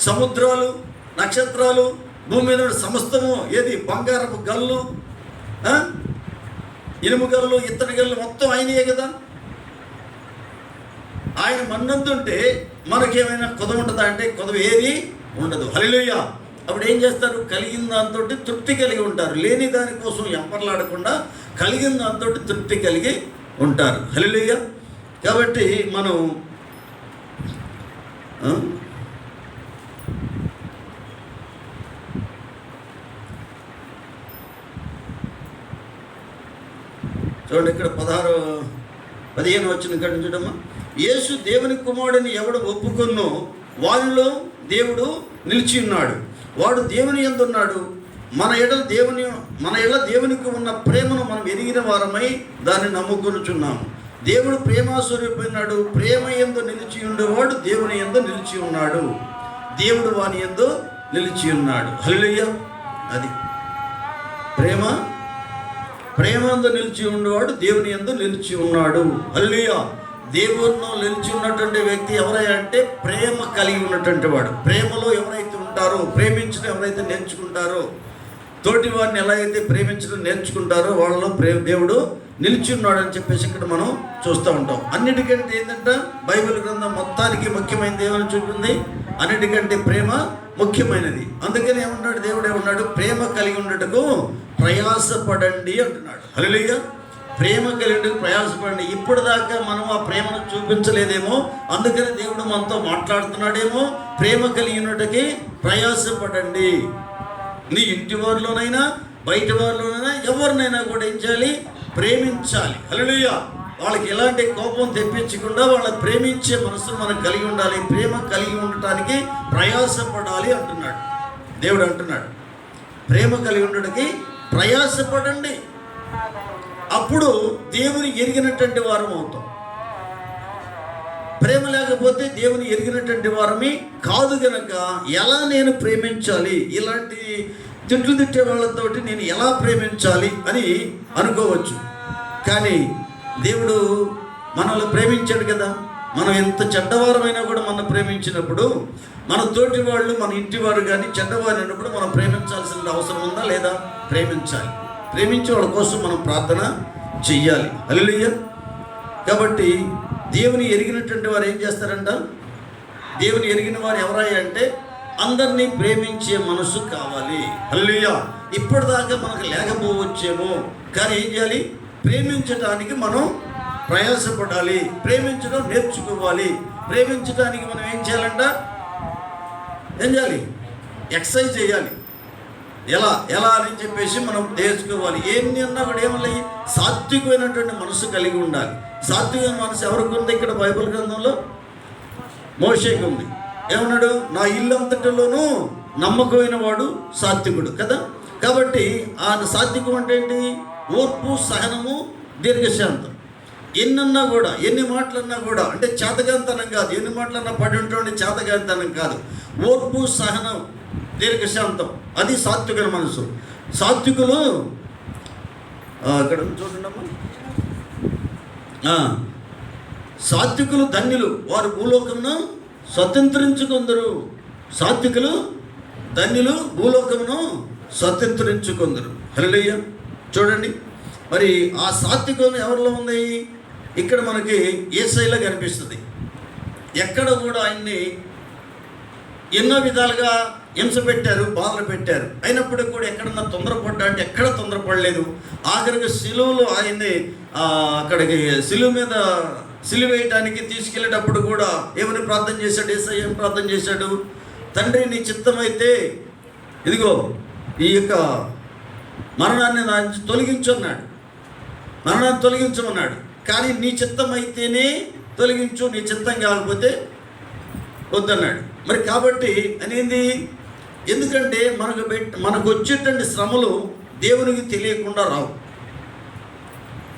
సముద్రాలు, నక్షత్రాలు, భూమి మీద సమస్తము ఏది? బంగారపు గల్లు, ఇనుము గల్లు, ఇత్తడి గల్లు మొత్తం ఆయనయే కదా. ఆయన మన్నంతుంటే మనకేమైనా కొదవ ఉంటుందా అంటే కొదవ ఏది ఉండదు. హల్లెలూయా. అప్పుడు ఏం చేస్తారు? కలిగిన దాంతో తృప్తి కలిగి ఉంటారు. లేని దానికోసం ఎంపర్లాడకుండా కలిగిన దాంతో తృప్తి కలిగి ఉంటారు. హల్లెలూయా. కాబట్టి మనం చూడండి, ఇక్కడ 15 వచ్చిన ఇక్కడ చూడమ్మా. యేసు దేవుని కుమారుడిని ఎవడు ఒప్పుకొన్నో వాళ్ళలో దేవుడు నిలిచి ఉన్నాడు. వాడు దేవుని యందు ఉన్నాడు. మన ఎడల దేవునికి ఉన్న ప్రేమను మనం ఎరిగిన వారమై దాన్ని నమ్ముకొనుచున్నాము. దేవుడు ప్రేమాస్వరూపున్నాడు. ప్రేమ యందు నిలిచి ఉండేవాడు దేవుని యందు నిలిచి ఉన్నాడు. దేవుడు వాని యందు నిలిచి ఉన్నాడు. హల్లెలూయా. అది ప్రేమ యందు నిలిచి ఉండేవాడు దేవుని యందు నిలిచి ఉన్నాడు. హల్లెలూయా. దేవునిలో నిలిచి ఉన్నటువంటి వ్యక్తి ఎవరైనా అంటే ప్రేమ కలిగి ఉన్నటువంటి వాడు. ప్రేమలో ఎవరైతే ఉంటారో, ప్రేమించడం ఎవరైతే నేర్చుకుంటారో, తోటి వారిని ఎలా అయితే ప్రేమించడం నేర్చుకుంటారో వాళ్ళలో దేవుడు నిలిచి ఉన్నాడు అని చెప్పేసి ఇక్కడ మనం చూస్తూ ఉంటాం. అన్నిటికంటే ఏంటంటే బైబిల్ గ్రంథం మొత్తానికి ముఖ్యమైనది ఏమని చూపింది? అన్నిటికంటే ప్రేమ ముఖ్యమైనది. అందుకని ఏమన్నాడు? దేవుడు ఏమన్నాడు? ప్రేమ కలిగి ఉండటకు ప్రయాసపడండి అంటున్నాడు. హల్లెలూయా. ప్రేమ కలిగి ప్రయాసపడండి. ఇప్పటిదాకా మనం ఆ ప్రేమను చూపించలేదేమో, అందుకని దేవుడు మనతో మాట్లాడుతున్నాడేమో. ప్రేమ కలిగినట్టుకి ప్రయాసపడండి. నీ ఇంటి వారిలోనైనా బయట వారిలోనైనా ఎవరినైనా కూడా ఏం చేయాలి? ప్రేమించాలి. హల్లెలూయా. వాళ్ళకి ఎలాంటి కోపం తెప్పించకుండా వాళ్ళ ప్రేమించే మనసును మనం కలిగి ఉండాలి. ప్రేమ కలిగి ఉండటానికి ప్రయాసపడాలి అంటున్నాడు దేవుడు. అంటున్నాడు ప్రేమ కలిగి ఉండడానికి ప్రయాసపడండి. అప్పుడు దేవుని ఎరిగినటువంటి వారం అవుతాం. ప్రేమ లేకపోతే దేవుని ఎరిగినటువంటి వారమే కాదు గనక ఎలా నేను ప్రేమించాలి, ఇలాంటి తిట్లు తిట్టే వాళ్ళతోటి నేను ఎలా ప్రేమించాలి అని అనుకోవచ్చు. కానీ దేవుడు మనల్ని ప్రేమించాడు కదా. మనం ఎంత చెడ్డవారమైనా కూడా మనం ప్రేమించినప్పుడు, మన తోటి వాళ్ళు, మన ఇంటి వారు కానీ చెడ్డవారు అయినప్పుడు మనం ప్రేమించాల్సిన అవసరం ఉందా లేదా? ప్రేమించాలి. ప్రేమించే వాళ్ళ కోసం మనం ప్రార్థన చెయ్యాలి. హల్లెలూయా. కాబట్టి దేవుని ఎరిగినటువంటి వారు ఏం చేస్తారంట? దేవుని ఎరిగిన వారు ఎవరయ్యా అంటే అందరినీ ప్రేమించే మనసు కావాలి. హల్లెలూయా. ఇప్పటిదాకా మనకు లేకపోవచ్చేమో, కానీ ఏం చేయాలి? ప్రేమించడానికి మనం ప్రయాసపడాలి. ప్రేమించడం నేర్చుకోవాలి. ప్రేమించడానికి మనం ఏం చేయాలంట? ఏం చేయాలి? ఎక్సర్సైజ్ చేయాలి. ఎలా అని చెప్పేసి మనం నేర్చుకోవాలి. ఏమి అన్నా కూడా ఏమన్నా సాత్వికమైనటువంటి మనసు కలిగి ఉండాలి. సాత్వికమైన మనసు ఎవరికి ఉంది? ఇక్కడ బైబిల్ గ్రంథంలో మోషేకి ఉంది. ఏమన్నాడు? నా ఇల్లు అంతటిలోనూ నమ్మకమైన వాడు సాత్వికుడు కదా. కాబట్టి ఆ సాత్వికం అంటే ఏంటి? ఓర్పు, సహనము, దీర్ఘశాంతం. ఎన్నన్నా కూడా, ఎన్ని మాటలన్నా కూడా, అంటే చేతగాంతనం కాదు, ఎన్ని మాటలన్నా పడి ఉంటుండే చేతగాంతనం కాదు. ఓర్పు, సహనం, దీర్ఘశాంతం, అది సాత్వికుల మనసు. సాత్వికులు ఇక్కడ చూడండమ్మా, సాత్వికులు ధన్యులు, వారు భూలోకమును స్వతంత్రించుకొందరు. సాత్వికులు ధన్యులు, భూలోకమును స్వతంత్రించుకొందరు. హల్లెలూయా. చూడండి, మరి ఆ సాత్వికం ఎవరిలో ఉంది? ఇక్కడ మనకి యేసయ్యలో కనిపిస్తుంది. ఎక్కడ కూడా ఆయన్ని ఎన్నో విధాలుగా హింస పెట్టారు, బాధలు పెట్టారు, అయినప్పటికీ కూడా ఎక్కడన్నా తొందరపడ్డా అంటే ఎక్కడ తొందరపడలేదు. ఆఖరికి సిలువలో ఆయన్ని అక్కడికి సిలువ మీద సిలువ వేయటానికి తీసుకెళ్ళేటప్పుడు కూడా ఏమని ప్రార్థన చేశాడు? యేసయ్య ఏం ప్రార్థన చేశాడు? తండ్రి, నీ చిత్తమైతే ఇదిగో ఈ యొక్క మరణాన్ని నా నుంచి తొలగించన్నాడు, మరణాన్ని తొలగించమన్నాడు. కానీ నీ చిత్తం అయితేనే తొలగించు, నీ చిత్తం కాకపోతే వద్దన్నాడు. మరి కాబట్టి అనేది ఎందుకంటే మనకు వచ్చేటువంటి శ్రమలు దేవునికి తెలియకుండా రావు.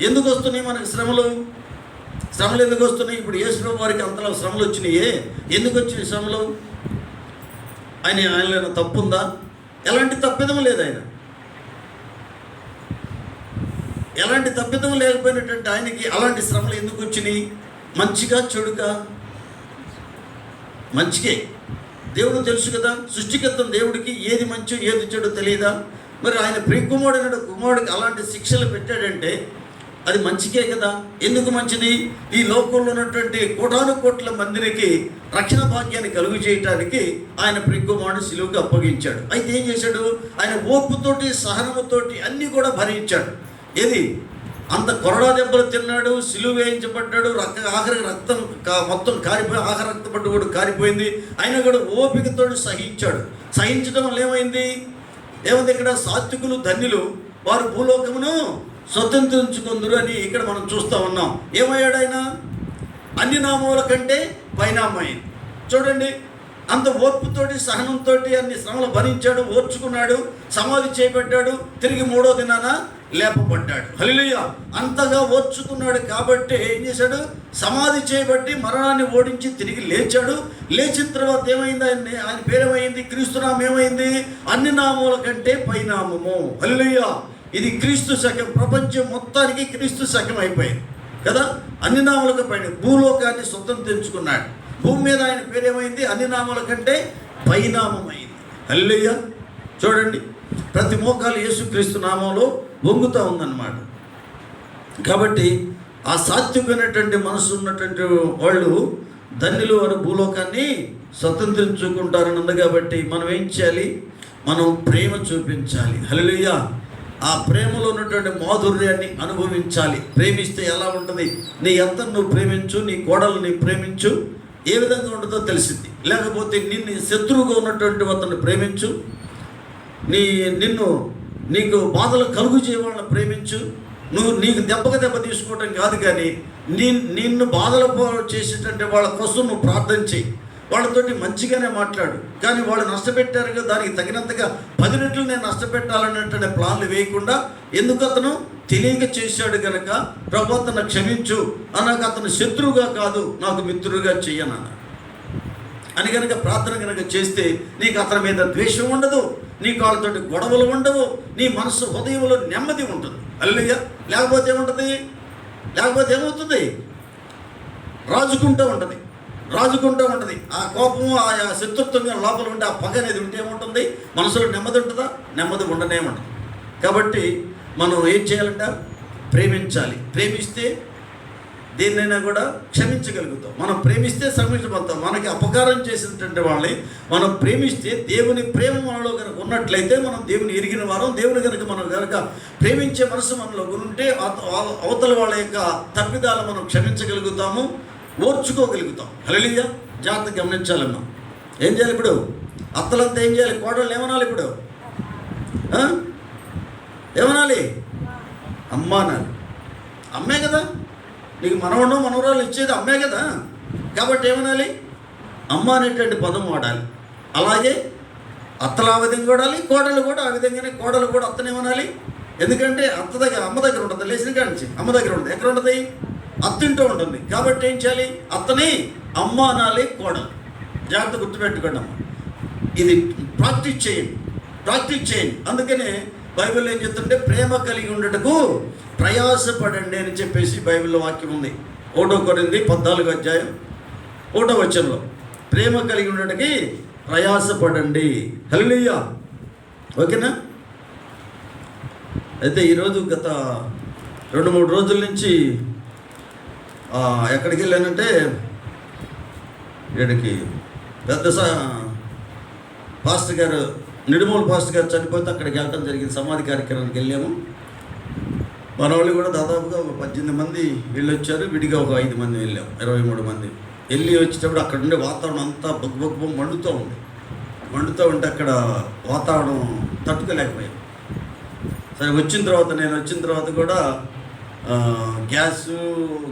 ఎందుకు వస్తున్నాయి మనకు శ్రమలు? శ్రమలు ఎందుకు వస్తున్నాయి? ఇప్పుడు యేసు వారికి అంతలో శ్రమలు వచ్చినాయే, ఎందుకు వచ్చినాయి శ్రమలు? ఆయనలో తప్పు ఉందా? ఎలాంటి తప్పిదం లేదు. ఆయన ఎలాంటి తప్పిదం లేకపోయినటువంటి ఆయనకి అలాంటి శ్రమలు ఎందుకు వచ్చినాయి? మంచిగా చెడుగా? మంచికే. దేవుడు తెలుసు కదా, సృష్టికర్త దేవుడికి ఏది మంచో ఏది చెడు తెలియదా? మరి ఆయన ప్రియకుమారుడైన కుమారుడికి అలాంటి శిక్షలు పెట్టాడంటే అది మంచికే కదా. ఎందుకు మంచిది? ఈ లోకంలో ఉన్నటువంటి కోటాను కోట్ల మందిరికి రక్షణ భాగ్యాన్ని కలుగు చేయటానికి ఆయన ప్రియకుమారుడు సిలువకు అప్పగించాడు. అయితే ఏం చేశాడు? ఆయన ఓర్పుతోటి, సహనముతోటి అన్నీ కూడా భరించాడు. ఏది? అంత కొరడా దెబ్బలు తిన్నాడు, సిలువ వేయించబడ్డాడు, ఆఖరికి రక్తం మొత్తం కారిపోయి, ఆఖరి రక్తపట్టు కూడా కారిపోయింది. అయినా కూడా ఓపికతో సహించాడు. సహించడం వల్ల ఏమైంది? ఇక్కడ సాత్వికులు ధన్యులు, వారు భూలోకమును స్వతంత్రించుకుందరు అని ఇక్కడ మనం చూస్తూ ఉన్నాం. ఏమయ్యాడు ఆయన? అన్ని నామముల కంటే పైనామైంది. చూడండి, అంత ఓర్పుతోటి, సహనంతో అన్ని శ్రమలు భరించాడు, ఓర్చుకున్నాడు, సమాధి చేయబడ్డాడు, తిరిగి 3వ దినాన లేపబడ్డాడు. హల్లెలూయా. అంతగా ఓర్చుకున్నాడు కాబట్టి ఏం చేశాడు? సమాధి చేయబట్టి మరణాన్ని ఓడించి తిరిగి లేచాడు. లేచిన తర్వాత ఏమైంది? ఆయన పేరేమైంది? క్రీస్తునామం ఏమైంది? అన్ని నామముల కంటే పైనామము. హల్లెలూయా. ఇది క్రీస్తు శకం. ప్రపంచం మొత్తానికి క్రీస్తు శకం అయిపోయింది కదా. అన్ని నామములకు పైన భూలోకాన్ని స్వతంత్రించుకున్నాడు. భూమి మీద ఆయన పేరేమైంది? అన్ని నామముల కంటే పైనామమైంది. హల్లెలూయా. చూడండి, ప్రతి మోకాలు యేసుక్రీస్తు నామంలో వంగుతూ ఉందన్నమాట. కాబట్టి ఆ సాత్వికమైనటువంటి మనసు ఉన్నటువంటి వాళ్ళు ధన్యులు అని భూలోకాన్ని స్వతంత్రించుకుంటారని ఉంది. కాబట్టి మనం ఏం చేయాలి? మనం ప్రేమ చూపించాలి. హల్లెలూయా. ఆ ప్రేమలో ఉన్నటువంటి మాధుర్యాన్ని అనుభవించాలి. ప్రేమిస్తే ఎలా ఉంటుంది? నీ ఎంత నువ్వు ప్రేమించు, నీ కోడలు నీ ప్రేమించు, ఏ విధంగా ఉంటుందో తెలిసింది. లేకపోతే నిన్ను శత్రువుగా ఉన్నటువంటి అతన్ని ప్రేమించు, నీకు బాధలు కలుగు చేయవాళ్ళని ప్రేమించు. నీకు దెబ్బ తీసుకోవటం కాదు, కానీ నిన్ను బాధల చేసేటంటే వాళ్ళ కోసం నువ్వు ప్రార్థన చేయి, వాళ్ళతోటి మంచిగానే మాట్లాడు. కానీ వాళ్ళు నష్టపెట్టారు కదా, దానికి తగినంతగా 10 రెట్లు నేను నష్టపెట్టాలన్నట్టు ప్లాన్లు వేయకుండా, ఎందుకు అతను తెలియక చేశాడు కనుక ప్రభు అతను క్షమించు అన్నాక అతను శత్రువుగా కాదు, నాకు మిత్రుడుగా చెయ్యనన్న అని కనుక ప్రార్థన కనుక చేస్తే నీకు అతని మీద ద్వేషం ఉండదు, నీకు వాళ్ళతోటి గొడవలు ఉండవు, నీ మనసు హృదయంలో నెమ్మది ఉంటుంది. హల్లెలూయా. లేకపోతే ఏముంటుంది? లేకపోతే ఏమవుతుంది? రాజుకుంటూ ఉంటుంది. ఆ కోపము, ఆ శత్రుత్వంగా లోపల ఉంటే ఆ పగ అనేది ఉంటే ఏముంటుంది? మనసులో నెమ్మది ఉంటుందా? నెమ్మది ఉండనే ఉంటుంది. కాబట్టి మనం ఏం చేయాలంట? ప్రేమించాలి. ప్రేమిస్తే దేన్నైనా కూడా క్షమించగలుగుతాం. మనం ప్రేమిస్తే క్షమించబడతాం. మనకి అపకారం చేసినటువంటి వాళ్ళని మనం ప్రేమిస్తే, దేవుని ప్రేమ మనలో కనుక ఉన్నట్లయితే మనం దేవుని ఎరిగిన వారం. దేవుని కనుక మనం కనుక ప్రేమించే మనసు మనలో ఉంటే అవతల వాళ్ళ యొక్క తప్పిదాలు మనం క్షమించగలుగుతాము, ఓర్చుకోగలుగుతాం. హల్లెలూయా. జాగ్రత్తగా గమనించాలమ్మా. ఏం చేయాలి ఇప్పుడు? అత్తలంతా ఏం చేయాలి? కోడళ్ళు ఏమనాలి ఇప్పుడు? ఏమనాలి? అమ్మా అనాలి. అమ్మే కదా నీకు మనవడు మనవరాలు ఇచ్చేది, అమ్మే కదా. కాబట్టి ఏమనాలి? అమ్మ అనేటువంటి పదం వాడాలి. అలాగే అత్తలు ఆ విధంగా వాడాలి, కోడలు కూడా ఆ విధంగానే, కోడలు కూడా అత్తనేమనాలి. ఎందుకంటే అత్త దగ్గర, అమ్మ దగ్గర ఉంటుంది, లేచిన కాడి నుంచి అమ్మ దగ్గర ఉంటుంది. ఎక్కడ ఉంటుంది? అత్తింటూ ఉంటుంది. కాబట్టి ఏం చేయాలి? అత్తని అమ్మ అనాలి, కోడలు. జాగ్రత్త గుర్తుపెట్టుకోండి అమ్మ. ఇది ప్రాక్టీస్ చేయండి. అందుకనే బైబిల్లో ఏం చెప్తుంటే ప్రేమ కలిగి ఉండటకు ప్రయాసపడండి అని చెప్పేసి బైబిల్లో వాక్యం ఉంది. 1 కొరింథీ 14:1 ప్రేమ కలిగి ఉండటకి ప్రయాసపడండి. హల్లెలూయా. ఓకేనా? అయితే ఈరోజు గత 2-3 రోజుల నుంచి ఎక్కడికి వెళ్ళానంటే, వీడికి పెద్ద పాస్టర్ గారు, నిడుమూలు పాస్టర్ గారు చనిపోతే అక్కడికి వెళ్ళడం జరిగింది. సమాధి కార్యక్రమానికి వెళ్ళాము. మన వాళ్ళు కూడా దాదాపుగా ఒక 18 మంది వెళ్ళొచ్చారు. విడిగా ఒక 5 మంది వెళ్ళాము, 23 మంది. వెళ్ళి వచ్చేటప్పుడు అక్కడ ఉండే వాతావరణం అంతా బొగ్గు మండుతూ ఉంటే అక్కడ వాతావరణం తట్టుకోలేకపోయాం. సరే నేను వచ్చిన తర్వాత కూడా గ్యాసు,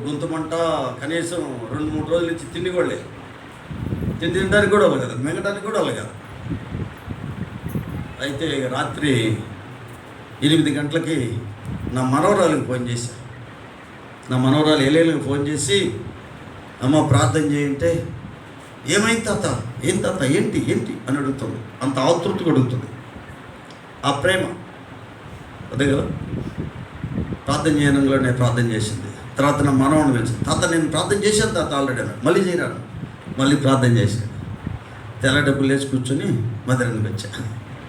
గొంతుమంట, కనీసం 2-3 రోజుల నుంచి తిండి కూడా లేదు. తినడానికి కూడా వాళ్ళు కదా, మిగటానికి కూడా వాళ్ళు కదా. అయితే రాత్రి 8 గంటలకి నా మనవరాలికి ఫోన్ చేశాను. నా మనవరాలు ఏలేళ్ళకి ఫోన్ చేసి, అమ్మ ప్రార్థన చేయంటే, ఏమైంది తాత, ఏం తాత, ఏంటి అని అడుగుతుంది. అంత ఆతృతగా అడుగుతుంది. ఆ ప్రేమ అదే కదా. ప్రార్థన చేయడంలో నేను ప్రార్థన చేసింది. తర్వాత నా మనవని పిలిచింది, తాత నేను ప్రార్థన చేశాను తాత ఆల్రెడీ అన్నాడు. మళ్ళీ చేయరాను, మళ్ళీ ప్రార్థన చేశాను. తెల్ల డబ్బులు లేచి కూర్చొని మదరానికి వచ్చా.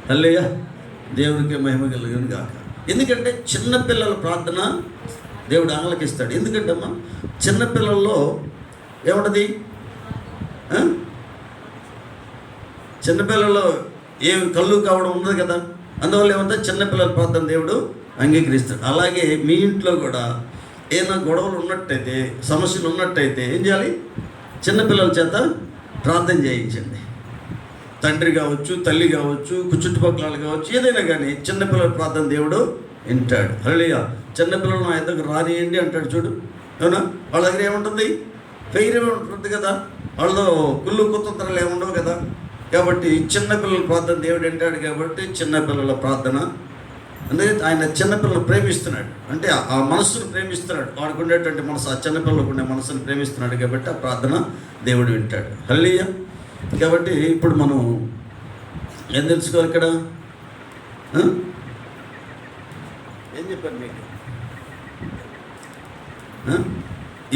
హల్లెలూయా, దేవుడికి మహిమ కలుగును గాక. ఎందుకంటే చిన్నపిల్లల ప్రార్థన దేవుడు ఆలకిస్తాడు. ఎందుకంటే అమ్మా, చిన్నపిల్లల్లో ఏముంటుంది? చిన్నపిల్లల్లో ఏమి కళ్ళు కావడం ఉండదు కదా. అందువల్ల ఏమంటే చిన్నపిల్లల ప్రార్థన దేవుడు అంగీకరిస్తాడు. అలాగే మీ ఇంట్లో కూడా ఏదైనా గొడవలు ఉన్నట్టయితే, సమస్యలు ఉన్నట్టయితే ఏం చేయాలి? చిన్నపిల్లల చేత ప్రార్థన చేయించండి. తండ్రి కావచ్చు, తల్లి కావచ్చు, చుట్టుపక్కల కావచ్చు, ఏదైనా కానీ చిన్నపిల్లల ప్రార్థన దేవుడు వింటాడు. హల్లెలూయా. చిన్నపిల్లలు నా దగ్గర రానియండి అంటాడు చూడు. అవునా? వాళ్ళ దగ్గర ఏముంటుంది? ఫెయిర్ ఉంటుంది కదా. వాళ్ళలో కుళ్ళు కుతంత్రాలు ఏముండవు కదా. కాబట్టి చిన్నపిల్లల ప్రార్థన దేవుడు వింటాడు. కాబట్టి చిన్నపిల్లల ప్రార్థన, అందుకే ఆయన చిన్నపిల్లలు ప్రేమిస్తున్నాడు. అంటే ఆ మనస్సును ప్రేమిస్తున్నాడు. వాడికి ఉండేటువంటి మనసు, ఆ చిన్నపిల్లలకు ఉండే మనస్సును ప్రేమిస్తున్నాడు. కాబట్టి ఆ ప్రార్థన దేవుడు వింటాడు. హల్లెలూయా. కాబట్టి ఇప్పుడు మనం ఏం తెలుసుకోవాలి ఇక్కడ? ఏం చెప్పాను మీకు?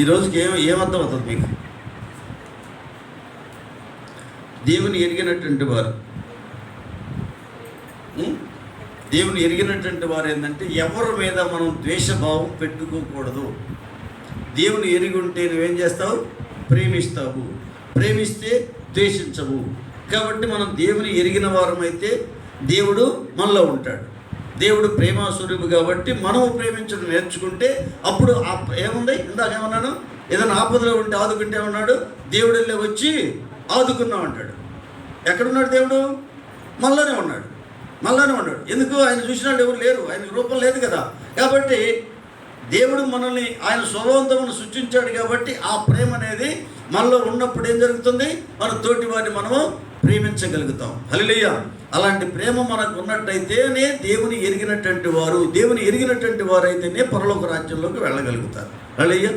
ఈరోజుకి ఏమర్థం అవుతుంది మీకు? దేవుని ఎరిగినటువంటి వారు, దేవుని ఎరిగినటువంటి వారు ఏంటంటే ఎవరి మీద మనం ద్వేషభావం పెట్టుకోకూడదు. దేవుని ఎరిగి ఉంటే నువ్వేం చేస్తావు? ప్రేమిస్తావు. ప్రేమిస్తే ద్వేషించవు. కాబట్టి మనం దేవుని ఎరిగిన వారమైతే దేవుడు మనలో ఉంటాడు. దేవుడు ప్రేమాస్వరూపి కాబట్టి మనము ప్రేమించడం నేర్చుకుంటే అప్పుడు ఏముంది? ఇందాకేమన్నాను, ఏదైనా ఆపదలో ఉంటే ఆదుకుంటే ఉన్నాడు, దేవుడు వెళ్ళి వచ్చి ఆదుకున్నాం అంటాడు. ఎక్కడున్నాడు దేవుడు? మనలోనే ఉన్నాడు. ఎందుకు? ఆయన చూసినాడు ఎవరు లేరు, ఆయనకు రూపం లేదు కదా. కాబట్టి దేవుడు మనల్ని ఆయన స్వభావంతో మనం సృష్టించాడు. కాబట్టి ఆ ప్రేమ అనేది మనలో ఉన్నప్పుడు ఏం జరుగుతుంది? మన తోటి వారిని మనము ప్రేమించగలుగుతాం. హల్లెలూయా. అలాంటి ప్రేమ మనకు ఉన్నట్టయితేనే దేవుని ఎరిగినటువంటి వారు అయితేనే పరలోక రాజ్యంలోకి వెళ్ళగలుగుతారు. హల్లెలూయా.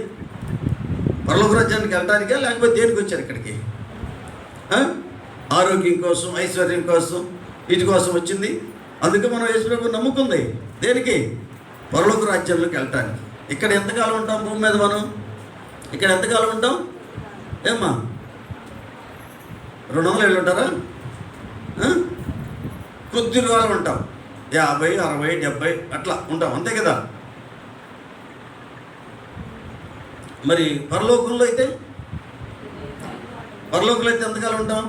పరలోక రాజ్యానికి వెళ్ళడానికే, లేకపోతే దేనికి వచ్చారు ఇక్కడికి? ఆరోగ్యం కోసం, ఐశ్వర్యం కోసం, వీటి కోసం వచ్చింది. అందుకే మనం యేసుప్రభువుని నమ్ముకుంది దేనికి? పరలోక రాజ్యంలోకి వెళ్ళటానికి. ఇక్కడ ఎంతకాలం ఉంటాం భూమి మీద? మనం ఇక్కడ ఎంతకాలం ఉంటాం? ఏమ్మా, 200 ఏళ్ళు ఉంటారా? కొద్ది రోజులు ఉంటాం, 50, 60, 70 అట్లా ఉంటాం, అంతే కదా. మరి పరలోకంలో అయితే ఎంతకాలం ఉంటాం?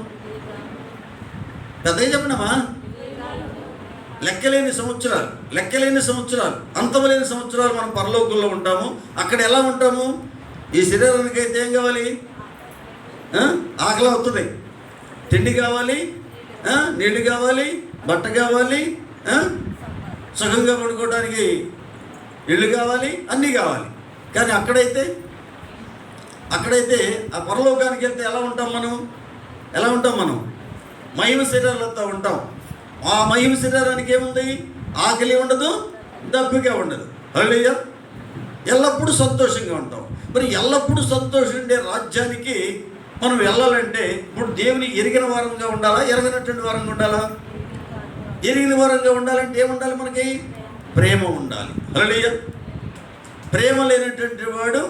పెద్దగా చెప్పినామా? లెక్కలేని సంవత్సరాలు, అంతమలేని సంవత్సరాలు మనం పరలోకంలో ఉంటాము. అక్కడ ఎలా ఉంటాము? ఈ శరీరానికి అయితే ఏం కావాలి? ఆకలి అవుతుంది, తిండి కావాలి, నీళ్ళు కావాలి, బట్ట కావాలి, సుఖంగా పడుకోవడానికి ఇళ్ళు కావాలి, అన్నీ కావాలి. కానీ అక్కడైతే ఆ పరలోకానికి వెళ్తే ఎలా ఉంటాం మనం? ఎలా ఉంటాం మనం? మహిమ శరీరాలతో ఉంటాం. ఆ మహిమ శరీరానికి ఏముంది? ఆకలి ఉండదు, దప్పిక ఉండదు. హల్లెలూయా. ఎల్లప్పుడూ సంతోషంగా ఉంటాం. మరి ఎల్లప్పుడూ సంతోషం ఉండే రాజ్యానికి మనం వెళ్ళాలంటే ఇప్పుడు దేవుని ఎరిగిన వారంగా ఉండాలా, ఎరగనటువంటి వారంగా ఉండాలా? ఎరిగిన వారంగా ఉండాలంటే ఏముండాలి? మనకి ప్రేమ ఉండాలి. హల్లెలూయా. ప్రేమ లేనటువంటి వాడు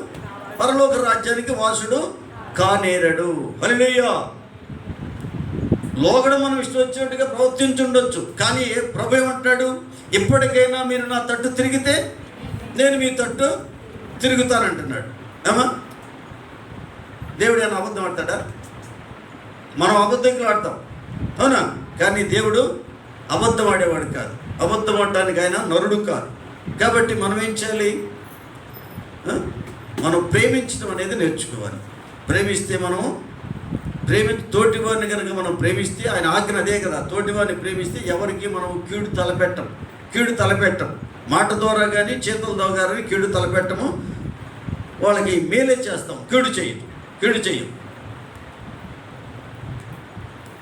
పరలోక రాజ్యానికి వాసుడు కానేరడు. హల్లెలూయా. లోగడ మనం ఇష్టం వచ్చినట్టుగా ప్రవర్తించుండొచ్చు, కానీ ప్రభు ఏమంటాడు? ఇప్పటికైనా మీరు నా తట్టు తిరిగితే నేను మీ తట్టు తిరుగుతానంటున్నాడు. ఏమా దేవుడు ఏమైనా అబద్ధం ఆడతాడా? మనం అబద్ధంగా ఆడతాం, అవునా? కానీ దేవుడు అబద్ధం ఆడేవాడు కాదు. అబద్ధం ఆడటానికి ఆయన నరుడు కాదు. కాబట్టి మనం ఏం చేయాలి? మనం ప్రేమించడం అనేది నేర్చుకోవాలి. ప్రేమిస్తే మనం తోటివారిని కనుక మనం ప్రేమిస్తే, ఆయన ఆజ్ఞ అదే కదా, తోటివారిని ప్రేమిస్తే ఎవరికి మనం కీడు తలపెట్టం. మాట ద్వారా కానీ చేతుల ద్వారా కానీ కీడు తలపెట్టము. వాళ్ళకి మేలే చేస్తాం, కీడు చేయం.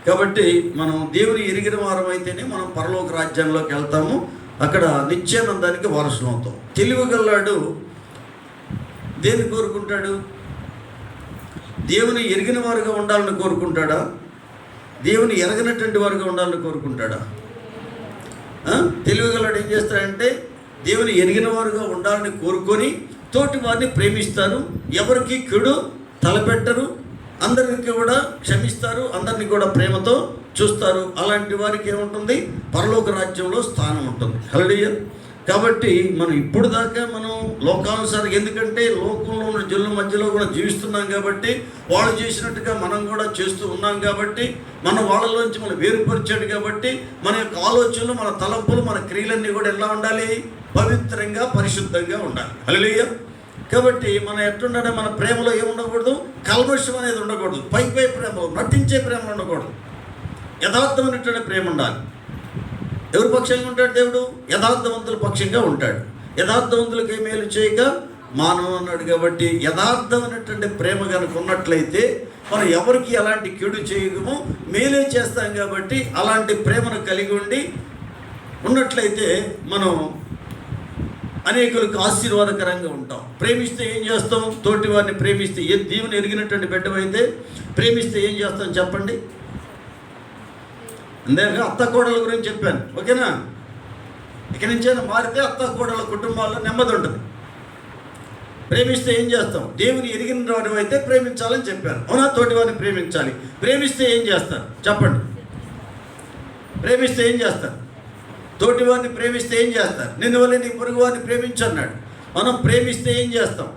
కాబట్టి మనం దేవుని ఎరిగిన వారం అయితేనే మనం పరలోక రాజ్యంలోకి వెళ్తాము. అక్కడ నిత్యానందానికి వారసులు అవుతాం. తెలివిగల్లాడు దేన్ని కోరుకుంటాడు? దేవుని ఎరిగిన వారుగా ఉండాలని కోరుకుంటాడా? దేవుని ఎరగనటువంటి వారుగా ఉండాలని కోరుకుంటాడా? తెలివిగలవాడు ఏం చేస్తాడంటే దేవుని ఎరిగిన వారుగా ఉండాలని కోరుకొని తోటి వారిని ప్రేమిస్తారు, ఎవరికి కీడు తలపెట్టరు, అందరికి కూడా క్షమిస్తారు, అందరినీ కూడా ప్రేమతో చూస్తారు. అలాంటి వారికి ఏముంటుంది? పరలోక రాజ్యంలో స్థానం ఉంటుంది. హల్లెలూయా. కాబట్టి మనం ఇప్పుడు దాకా మనం లోకానుసారం, ఎందుకంటే లోకంలో ఉన్న జనుల మధ్యలో కూడా జీవిస్తున్నాం కాబట్టి, వాళ్ళు చేసినట్టుగా మనం కూడా చేస్తూ ఉన్నాం కాబట్టి, మన వాళ్ళలోంచి మనం వేరుపరిచాడు కాబట్టి, మన యొక్క ఆలోచనలు, మన తలంపులు, మన క్రియలన్నీ కూడా ఎలా ఉండాలి? పవిత్రంగా, పరిశుద్ధంగా ఉండాలి. హల్లెలూయా. కాబట్టి మనం ఎట్లుండాలి? మన ప్రేమలో ఏముండకూడదు? కల్మషం అనేది ఉండకూడదు. పై ప్రేమలో, నటించే ప్రేమలు ఉండకూడదు. యథార్థమైనటువంటి ప్రేమ ఉండాలి. ఎవరి పక్షంగా ఉంటాడు దేవుడు? యథార్థవంతుల పక్షంగా ఉంటాడు. యథార్థవంతులకి మేలు చేయక మానవ అన్నాడు. కాబట్టి యథార్థమైనటువంటి ప్రేమ కనుక ఉన్నట్లయితే మనం ఎవరికి ఎలాంటి కీడు చేయగమో మేలే చేస్తాం. కాబట్టి అలాంటి ప్రేమను కలిగి ఉన్నట్లయితే మనం అనేకులకు ఆశీర్వాదకరంగా ఉంటాం. ప్రేమిస్తే ఏం చేస్తాం? తోటి వారిని ప్రేమిస్తే, దేవుని ఎరిగినటువంటి బిడ్డవైతే ప్రేమిస్తే ఏం చేస్తాం చెప్పండి? ఇందాక అత్త కోడల గురించి చెప్పాను, ఓకేనా? ఇక నుంచైనా మారితే అత్త కోడల కుటుంబాల్లో నెమ్మది ఉంటుంది. ప్రేమిస్తే ఏం చేస్తాం? దేవుని ఎరిగిన వాడు అయితే ప్రేమించాలని చెప్పాను, అవునా? తోటి వారిని ప్రేమించాలి. ప్రేమిస్తే ఏం చేస్తారు చెప్పండి? ప్రేమిస్తే ఏం చేస్తారు? తోటి వారిని ప్రేమిస్తే ఏం చేస్తారు? నిన్ను వల్లే నీ పొరుగు వారిని ప్రేమించన్నాడు. మనం ప్రేమిస్తే ఏం చేస్తాం?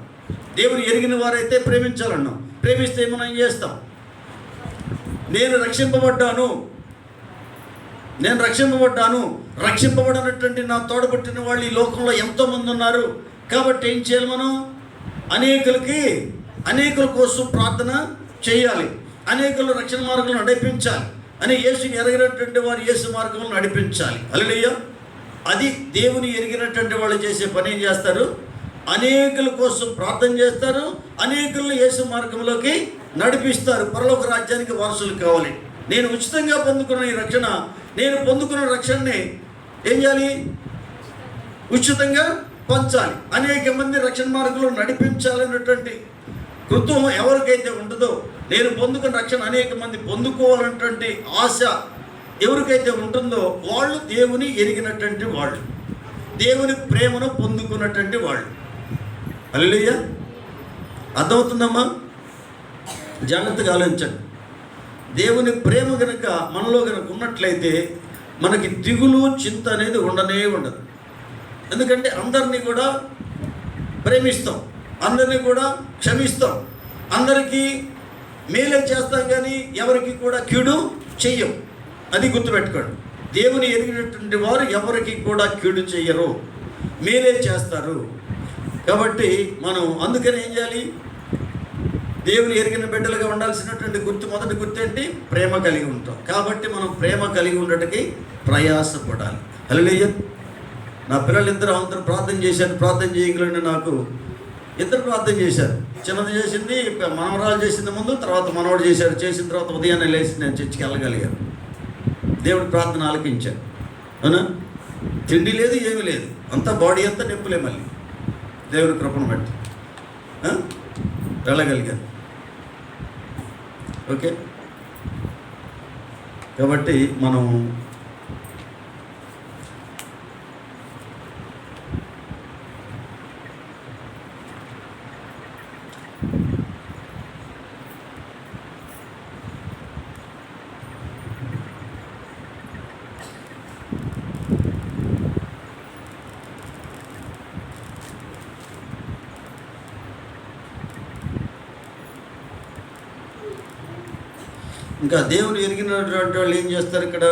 దేవుని ఎరిగిన వారైతే ప్రేమించాలన్నాం. ప్రేమిస్తే మనం ఏం చేస్తాం? నేను రక్షింపబడినటువంటి నా తోడబుట్టిన వాళ్ళు ఈ లోకంలో ఎంతోమంది ఉన్నారు. కాబట్టి ఏం చేయాలి? మనం అనేకుల కోసం ప్రార్థన చేయాలి, అనేకులు రక్షణ మార్గంలో నడిపించాలి, అని యేసు ఎరగినటువంటి వారు యేసు మార్గంలో నడిపించాలి. హల్లెలూయా. అది దేవుని ఎరిగినటువంటి వాళ్ళు చేసే పని. ఏం చేస్తారు? అనేకుల కోసం ప్రార్థన చేస్తారు, అనేకులను యేసు మార్గంలోకి నడిపిస్తారు. పరలోక రాజ్యానికి వారసులు కావాలి. నేను ఉచితంగా పొందుకున్న ఈ రక్షణ, నేను పొందుకున్న రక్షణని ఏం చేయాలి? ఉచితంగా పంచాలి, అనేక మంది రక్షణ మార్గంలో నడిపించాలన్నటువంటి కృత్వం ఎవరికైతే ఉంటుందో, నేను పొందుకున్న రక్షణ అనేక మంది పొందుకోవాలన్నటువంటి ఆశ ఎవరికైతే ఉంటుందో వాళ్ళు దేవుని ఎరిగినటువంటి వాళ్ళు, దేవుని ప్రేమను పొందుకున్నటువంటి వాళ్ళు. హల్లెలూయా. అర్థమవుతుందమ్మా? జాగ్రత్తగా ఆలోచించండి. దేవుని ప్రేమ కనుక మనలో కనుక ఉన్నట్లయితే మనకి దిగులు, చింత అనేది ఉండదు. ఎందుకంటే అందరినీ కూడా ప్రేమిస్తాం, అందరినీ కూడా క్షమిస్తాం, అందరికీ మేలే చేస్తాం, కానీ ఎవరికి కూడా కీడు చెయ్యం. అది గుర్తుపెట్టుకోండి. దేవుని ఎరిగినటువంటి వారు ఎవరికి కూడా కీడు చెయ్యరు, మేలే చేస్తారు. కాబట్టి మనం అందుకని ఏం చేయాలి? దేవుని ఎరిగిన బిడ్డలుగా ఉండాల్సినటువంటి మొదటి గుర్తు ఏంటి? ప్రేమ కలిగి ఉంటాం. కాబట్టి మనం ప్రేమ కలిగి ఉండటానికి ప్రయాసపడాలి. హల్లెలూయా. నా పిల్లలిద్దరూ అందరూ ప్రార్థన చేశాను. ప్రార్థన చేయగలండి. నాకు ఇద్దరు ప్రార్థన చేశారు. చిన్నది చేసింది, మనవరాలు చేసింది ముందు, తర్వాత మనవడు చేశాడు. చేసిన తర్వాత ఉదయాన్నే లేచి నేను చర్చికి వెళ్ళగలిగాను. దేవుడి ప్రార్థన ఆలకించాను. అవునా? తిండి లేదు, ఏమీ లేదు, అంతా బాడీ అంతా నొప్పులే. మళ్ళీ దేవుడి కృపను బట్టి వెళ్ళగలిగాను. ఓకే, కాబట్టి మనం ఇంకా దేవుని ఎరిగినటువంటి వాళ్ళు ఏం చేస్తారు? ఇక్కడ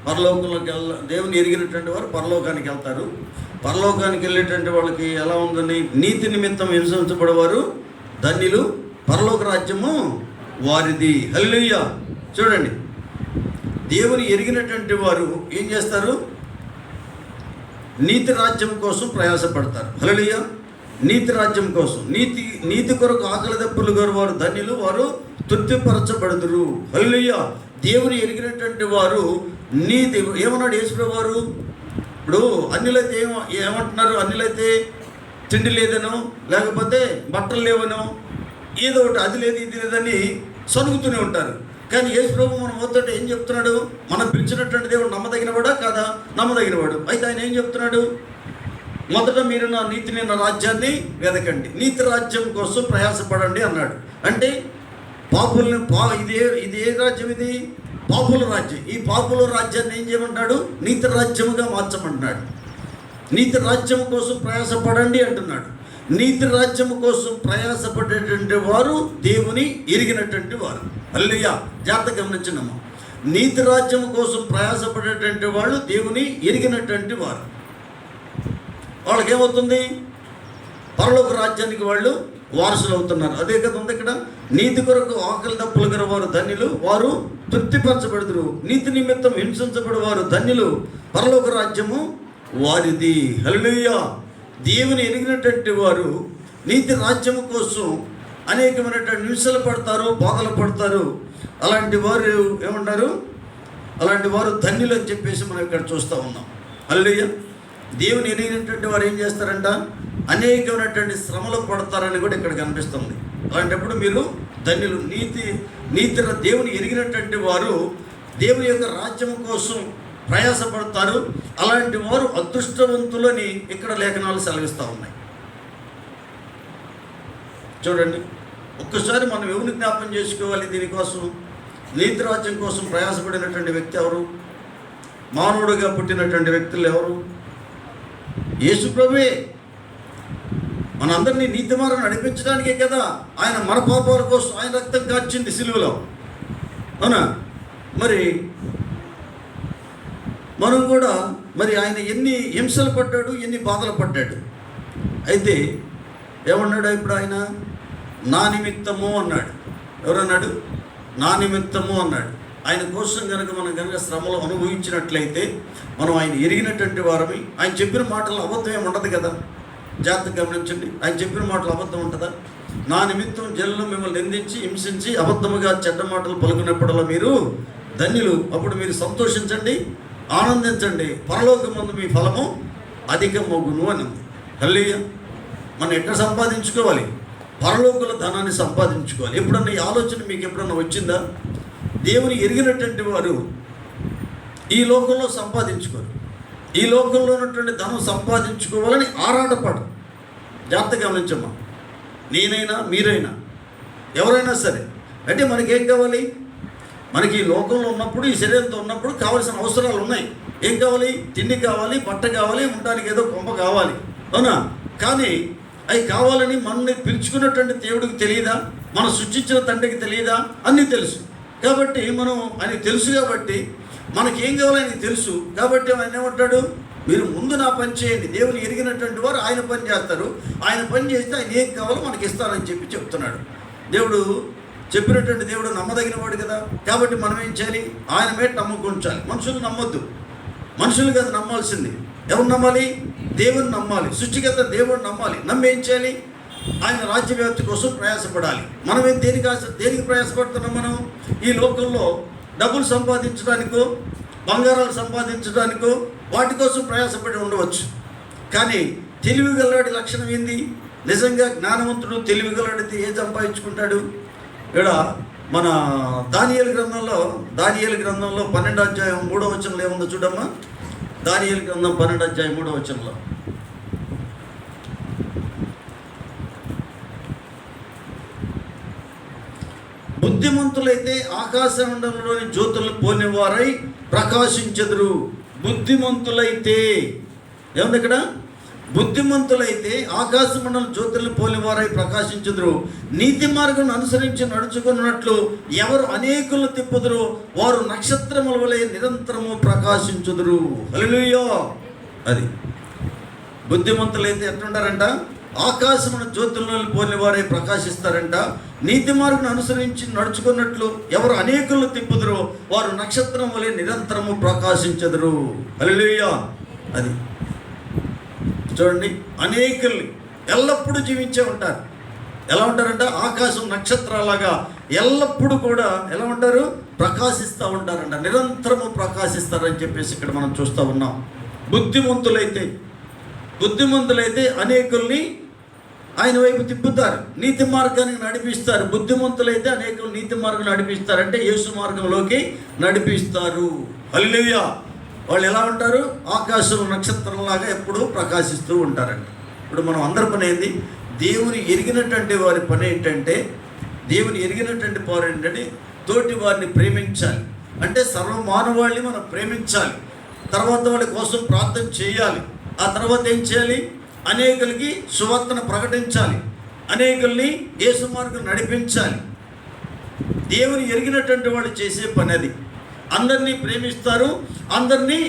పరలోకంలోకి దేవుని ఎరిగినటువంటి వారు పరలోకానికి వెళ్తారు. పరలోకానికి వెళ్ళేటువంటి వాళ్ళకి ఎలా ఉందని, నీతి నిమిత్తం హింసించబడేవారు ధన్యులు, పరలోక రాజ్యము వారిది. హల్లెలూయా. చూడండి, దేవుని ఎరిగినటువంటి వారు ఏం చేస్తారు? నీతి రాజ్యం కోసం ప్రయాసపడతారు. హల్లెలూయా. నీతి రాజ్యం కోసం, నీతి కొరకు ఆకలి దప్పులు గారు వారు ధన్యులు, వారు తృప్తిపరచబడుదురు. హల్లెలూయా. దేవుని ఎరిగినటువంటి వారు నీతి ఏమన్నాడు యేసుప్రభువు వారు? ఇప్పుడు అన్యులైతే ఏమంటున్నారు? అన్యులైతే తిండి లేదనో, లేకపోతే బట్టలు లేవనో, ఏదో ఒకటి అది లేదు ఇది లేదని సనుగుతూనే ఉంటారు. కానీ యేసుప్రభువు మన మొదట ఏం చెప్తున్నాడు? మనం పిలిచినటువంటి దేవుడు నమ్మదగినవాడా కాదా? నమ్మదగినవాడు. అయితే ఆయన ఏం చెప్తున్నాడు? మొదట మీరు నా నీతిని, నా రాజ్యాన్ని వెదకండి, నీతి రాజ్యం కోసం ప్రయాసపడండి అన్నాడు. అంటే పాపుల్ని ఇది ఏ రాజ్యం? ఇది పాపుల రాజ్యం. ఈ పాపుల రాజ్యాన్ని ఏం చేయమంటాడు? నీతి రాజ్యముగా మార్చమంటున్నాడు. నీతి రాజ్యం కోసం ప్రయాసపడండి అంటున్నాడు. నీతి రాజ్యం కోసం ప్రయాసపడేటువంటి వారు దేవుని ఎరిగినటువంటి వారు. హల్లెలూయా. జాగ్రత్త గమనించినమ్మా. నీతి రాజ్యం కోసం ప్రయాసపడేటువంటి వాళ్ళు దేవుని ఎరిగినటువంటి వారు. వాళ్ళకి ఏమవుతుంది? పరలోక రాజ్యానికి వాళ్ళు వారసులు అవుతున్నారు. అదే కదా ఉంది ఇక్కడ. నీతి కొరకు ఆకలి దప్పులు గల వారు ధన్యులు, వారు తృప్తిపరచబడుదురు. నీతి నిమిత్తం హింసించబడు వారు ధన్యులు, పరలోక రాజ్యము వారిది. హల్లెలూయా. దేవుని ఎరిగినటువంటి వారు నీతి రాజ్యము కోసం అనేకమైనటువంటి హింసలు పడతారు, బాధలు పడతారు. అలాంటి వారు ఏమంటారు? అలాంటి వారు ధన్యులు అని చెప్పేసి మనం ఇక్కడ చూస్తూ ఉన్నాం. హల్లెలూయా. దేవుని ఎరిగినటువంటి వారు ఏం చేస్తారంట? అనేకమైనటువంటి శ్రమలు పడతారని కూడా ఇక్కడ కనిపిస్తుంది. అలాంటప్పుడు మీరు ధన్యులు. దేవుని ఎరిగినటువంటి వారు దేవుని యొక్క రాజ్యం కోసం ప్రయాసపడతారు. అలాంటి వారు అదృష్టవంతులని ఇక్కడ లేఖనాలు సెలవిస్తూ ఉన్నాయి. చూడండి, ఒక్కసారి మనం ఎవరిని జ్ఞాపం చేసుకోవాలి దీనికోసం? నీతి రాజ్యం కోసం ప్రయాసపడినటువంటి వ్యక్తి ఎవరు? మానవుడిగా పుట్టినటువంటి వ్యక్తులు ఎవరు? యేసుప్రభువే. మనందరినీ నీతి మార్గం నడిపించడానికే కదా ఆయన మన పాపాల కోసం ఆయన రక్తం కార్చింది సిలువలో. అవునా? మరి మనం కూడా ఆయన ఎన్ని హింసలు పడ్డాడు, ఎన్ని బాధలు పడ్డాడు. అయితే ఏమన్నాడు ఇప్పుడు ఆయన? నా నిమిత్తము అన్నాడు. ఎవరన్నాడు? నా నిమిత్తము అన్నాడు. ఆయన కోసం మనం శ్రమలు అనుభవించినట్లయితే మనం ఆయన ఎరిగినటువంటి వారమి. ఆయన చెప్పిన మాటలు అబద్ధం ఏమి ఉండదు కదా. జాగ్రత్తగా గమనించండి. ఆయన చెప్పిన మాటలు అబద్ధం ఉంటుందా? నా నిమిత్తం జనులు మిమ్మల్ని నిందించి హింసించి అబద్ధముగా చెడ్డ మాటలు పలుకున్నప్పుడల్లా మీరు ధన్యులు. అప్పుడు మీరు సంతోషించండి, ఆనందించండి, పరలోకమందు మీ ఫలము అధికమగును అని ఉంది. హల్లెలూయా. మనం ఎక్కడ సంపాదించుకోవాలి? పరలోకుల ధనాన్ని సంపాదించుకోవాలి. ఎప్పుడన్నా ఈ ఆలోచన మీకు ఎప్పుడన్నా వచ్చిందా? దేవుని ఎరిగినటువంటి వారు ఈ లోకంలో సంపాదించుకోరు. ఈ లోకంలో ఉన్నటువంటి ధనం సంపాదించుకోవాలని ఆరాటపడు. జాగ్రత్తగా గమనించమ్మా. నేనైనా మీరైనా ఎవరైనా సరే. అంటే మనకేం కావాలి? మనకి ఈ లోకంలో ఉన్నప్పుడు, ఈ శరీరంతో ఉన్నప్పుడు కావాల్సిన అవసరాలు ఉన్నాయి. ఏం కావాలి? తిండి కావాలి, బట్ట కావాలి, ఉండడానికి ఏదో కొంప కావాలి. అవునా? కానీ అవి కావాలని మనల్ని పిలుచుకున్నటువంటి దేవుడికి తెలియదా? మనం సృష్టించిన తండ్రికి తెలియదా? అన్నీ తెలుసు. కాబట్టి మనం ఆయనకి తెలుసు కాబట్టి మనకేం కావాలో ఆయనకి తెలుసు. కాబట్టి ఆయన ఏమంటాడు? మీరు ముందు నా పని చేయండి. దేవుని ఎరిగినటువంటి వారు ఆయన పని చేస్తారు. ఆయన పని చేస్తే ఆయన ఏం కావాలో మనకి ఇస్తారని చెప్తున్నాడు. దేవుడు చెప్పినటువంటి దేవుడు నమ్మదగిన వాడు కదా. కాబట్టి మనం ఏం చేయాలి? ఆయన మీద నమ్మకం ఉంచాలి. మనుషులు నమ్మొద్దు. మనుషులు కదా నమ్మాల్సింది. ఎవరు నమ్మాలి? దేవుని నమ్మాలి. సృష్టికర్త దేవుడు నమ్మాలి. నమ్మి ఏం చేయాలి? ఆయన రాజ్య వ్యాప్తి కోసం ప్రయాసపడాలి. మనమేం దేనికి ప్రయాసపడుతున్నాం? మనం ఈ లోకంలో డబ్బులు సంపాదించడానికో, బంగారాలు సంపాదించడానికో వాటి కోసం ప్రయాసపడి ఉండవచ్చు. కానీ తెలివిగలవాడి లక్షణం ఏంది? నిజంగా జ్ఞానవంతుడు తెలివిగలవాడితే ఏం సంపాదించుకుంటాడు? ఇక్కడ మన దానియేలు గ్రంథంలో 12వ అధ్యాయం 3వ వచనంలో ఏముందో చూడమ్మా. దానియేలు గ్రంథం 12వ అధ్యాయం 3వ వచనంలో, బుద్ధిమంతులైతే ఆకాశమండలంలోని జ్యోతులను పోనివారై ప్రకాశించెదరు. బుద్ధిమంతులైతే ఏముంది ఇక్కడ? బుద్ధిమంతులైతే ఆకాశమండలం జ్యోతులను పోలివారై ప్రకాశించుదురు. నీతి మార్గం అనుసరించి నడుచుకున్నట్లు ఎవరు అనేకులను తిప్పుదురు వారు నక్షత్రముల వలె నిరంతరము ప్రకాశించుదురు. హల్లెలూయా. అది బుద్ధిమంతులైతే ఎట్లుంటారంట? ఆకాశమున జ్యోతులను పోలివారై ప్రకాశిస్తారంట. నీతి మార్గం అనుసరించి నడుచుకున్నట్లు ఎవరు అనేకులను తిప్పుదురు వారు నక్షత్రం వలె నిరంతరము ప్రకాశించుదురు. హల్లెలూయా. అది చూడండి, అనేకుల్ని ఎల్లప్పుడూ జీవించే ఉంటారు. ఎలా ఉంటారంట? ఆకాశం నక్షత్రాలాగా ఎల్లప్పుడూ కూడా ఎలా ఉంటారు? ప్రకాశిస్తూ ఉంటారంట, నిరంతరము ప్రకాశిస్తారని చెప్పేసి ఇక్కడ మనం చూస్తూ ఉన్నాం. బుద్ధిమంతులైతే అనేకుల్ని ఆయన వైపు తిప్పుతారు, నీతి మార్గానికి నడిపిస్తారు. బుద్ధిమంతులైతే అనేకులు నీతి మార్గం నడిపిస్తారంటే యేసు మార్గంలోకి నడిపిస్తారు. హల్లెలూయా. వాళ్ళు ఎలా ఉంటారు? ఆకాశం నక్షత్రంలాగా ఎప్పుడూ ప్రకాశిస్తూ ఉంటారండి. ఇప్పుడు మనం అందరి పని ఏంది? దేవుని ఎరిగినటువంటి వారి పని ఏంటంటే, తోటి వారిని ప్రేమించాలి. అంటే సర్వమానవాళ్ళని మనం ప్రేమించాలి. తర్వాత వాళ్ళ కోసం ప్రార్థన చేయాలి. ఆ తర్వాత ఏం చేయాలి? అనేకులకి సువార్తను ప్రకటించాలి, అనేకుల్ని యేసు మార్గం నడిపించాలి. దేవుని ఎరిగినటువంటి వాళ్ళు చేసే పని అది. అందరినీ ప్రేమిస్తారు, అందరినీ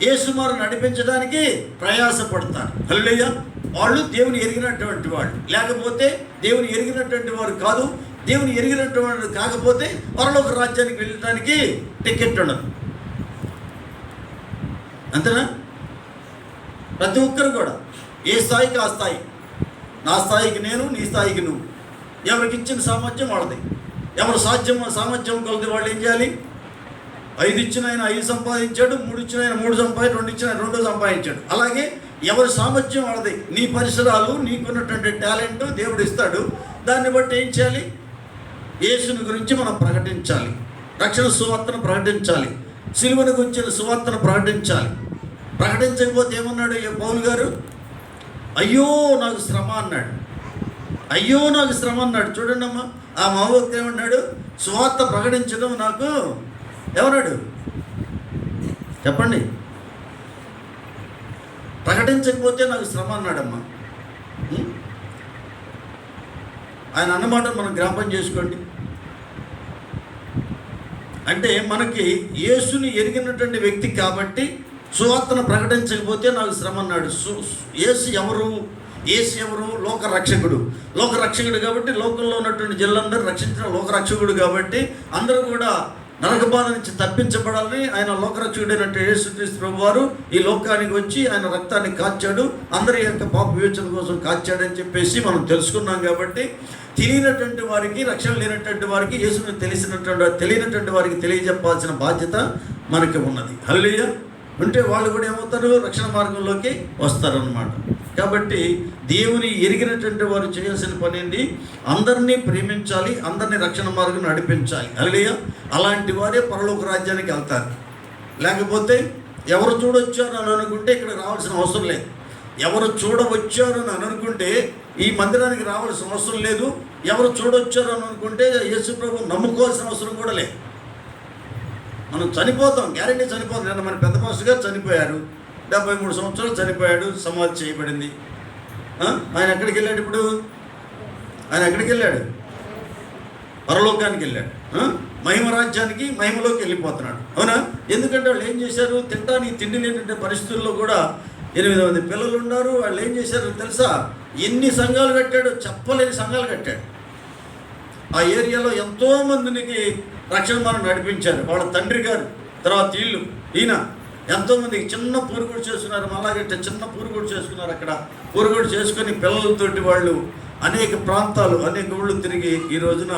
యేసు మార్గం నడిపించడానికి ప్రయాసపడతారు. హల్లెలూయా. వాళ్ళు దేవుని ఎరిగినటువంటి వాళ్ళు. లేకపోతే దేవుని ఎరిగినటువంటి వారు కాదు. దేవుని ఎరిగినటువంటి వాడు కాకపోతే పరలోక రాజ్యానికి వెళ్ళడానికి టికెట్ ఉండదు. అంతేనా? ప్రతి ఒక్కరు కూడా ఏ స్థాయికి ఆ స్థాయి. నా స్థాయికి నేను, నీ స్థాయికి నువ్వు. ఎవరికి ఇచ్చిన సామర్థ్యం వాళ్ళది. ఎవరు సామర్థ్యం కొలది వాళ్ళు ఏం చేయాలి? 5 ఇచ్చిన ఆయన 5 సంపాదించాడు, 3 ఇచ్చిన ఆయన 3 సంపాదించాడు, 2 ఇచ్చిన ఆయన 2 సంపాదించాడు. అలాగే ఎవరి సామర్థ్యం వాళ్ళది. నీ పరిసరాలు, నీకున్నటువంటి టాలెంట్ దేవుడు ఇస్తాడు. దాన్ని బట్టి ఏం చేయాలి? యేసుని గురించి మనం ప్రకటించాలి, రక్షణ సువార్తను ప్రకటించాలి, సిలువను గురించిన సువార్తను ప్రకటించాలి. ప్రకటించకపోతే ఏమన్నాడు పౌలు గారు? అయ్యో నాకు శ్రమ అన్నాడు. అయ్యో నాకు శ్రమ అన్నాడు. చూడండి అమ్మా, ఆ మహోక్తి ఏమన్నాడు? సువార్త ప్రకటించడం నాకు ఏమన్నాడు చెప్పండి? ప్రకటించకపోతే నాకు శ్రమ అన్నాడమ్మా. ఆయన అన్నమాట మనం జ్ఞాపకం చేసుకోండి. అంటే మనకి యేసుని ఎరిగినటువంటి వ్యక్తి కాబట్టి సువార్తను ప్రకటించకపోతే నాకు శ్రమ అన్నాడు. యేసు ఎవరు? లోకరక్షకుడు కాబట్టి లోకంలో ఉన్నటువంటి జనులందరూ రక్షించిన లోకరక్షకుడు కాబట్టి అందరూ కూడా నరక బాధ నుంచి తప్పించబడాలని ఆయన లోకరక్షకుడైనట్టు యేసుక్రీస్తు ప్రభువారు ఈ లోకానికి వచ్చి ఆయన రక్తాన్ని కాచాడు, అందరి యొక్క పాప వివేచన కోసం కాచాడని చెప్పేసి మనం తెలుసుకున్నాం. కాబట్టి తెలియనటువంటి వారికి, రక్షణ లేనటువంటి వారికి, యేసుని తెలియనటువంటి వారికి తెలియజెప్పాల్సిన బాధ్యత మనకి ఉన్నది. హల్లెలూయా. ఉంటే వాళ్ళు కూడా ఏమవుతారు? రక్షణ మార్గంలోకి వస్తారన్నమాట. కాబట్టి దేవుని ఎరిగినటువంటి వారు చేయాల్సిన పని ఏంటి? అందరినీ ప్రేమించాలి, అందరినీ రక్షణ మార్గం నడిపించాలి. హల్లెలూయా. అలాంటి వారే పరలోక రాజ్యానికి వెళ్తారు. లేకపోతే ఎవరు చూడొచ్చారు అని అనుకుంటే ఇక్కడ రావాల్సిన అవసరం లేదు. ఎవరు చూడవచ్చారు అని అనుకుంటే ఈ మందిరానికి రావాల్సిన అవసరం లేదు. ఎవరు చూడొచ్చారు అని అనుకుంటే యేసు ప్రభు నమ్ముకోవాల్సిన అవసరం కూడా లేదు. మనం చనిపోతాం, గ్యారెంటీ చనిపోతాం. నిన్న మన పెద్ద పాస్టర్ గారు చనిపోయారు, 73 సంవత్సరాలు చనిపోయాడు, సమాధి చేయబడింది. ఆయన ఎక్కడికి వెళ్ళాడు? ఇప్పుడు ఆయన ఎక్కడికి వెళ్ళాడు? పరలోకానికి వెళ్ళాడు. మహిమ రాజ్యానికి, మహిమలోకి వెళ్ళిపోతున్నాడు. అవునా? ఎందుకంటే వాళ్ళు ఏం చేశారు? తినడానికి తిండి లేనటువంటి పరిస్థితుల్లో కూడా 8 మంది పిల్లలు ఉన్నారు. వాళ్ళు ఏం చేశారు తెలుసా? ఎన్ని సంఘాలు కట్టాడు, చెప్పలేని సంఘాలు కట్టాడు. ఆ ఏరియాలో ఎంతోమందికి రక్షణ మనం నడిపించారు. వాళ్ళ తండ్రి గారు, తర్వాత ఈయన ఎంతోమంది చిన్న పూరుగుడు చేసుకున్నారు, అలాగే చిన్న పూరుగుడు చేసుకున్నారు. అక్కడ పూరుగుడు చేసుకొని పిల్లలతోటి వాళ్ళు అనేక ప్రాంతాలు, అనేక ఊళ్ళు తిరిగి ఈ రోజున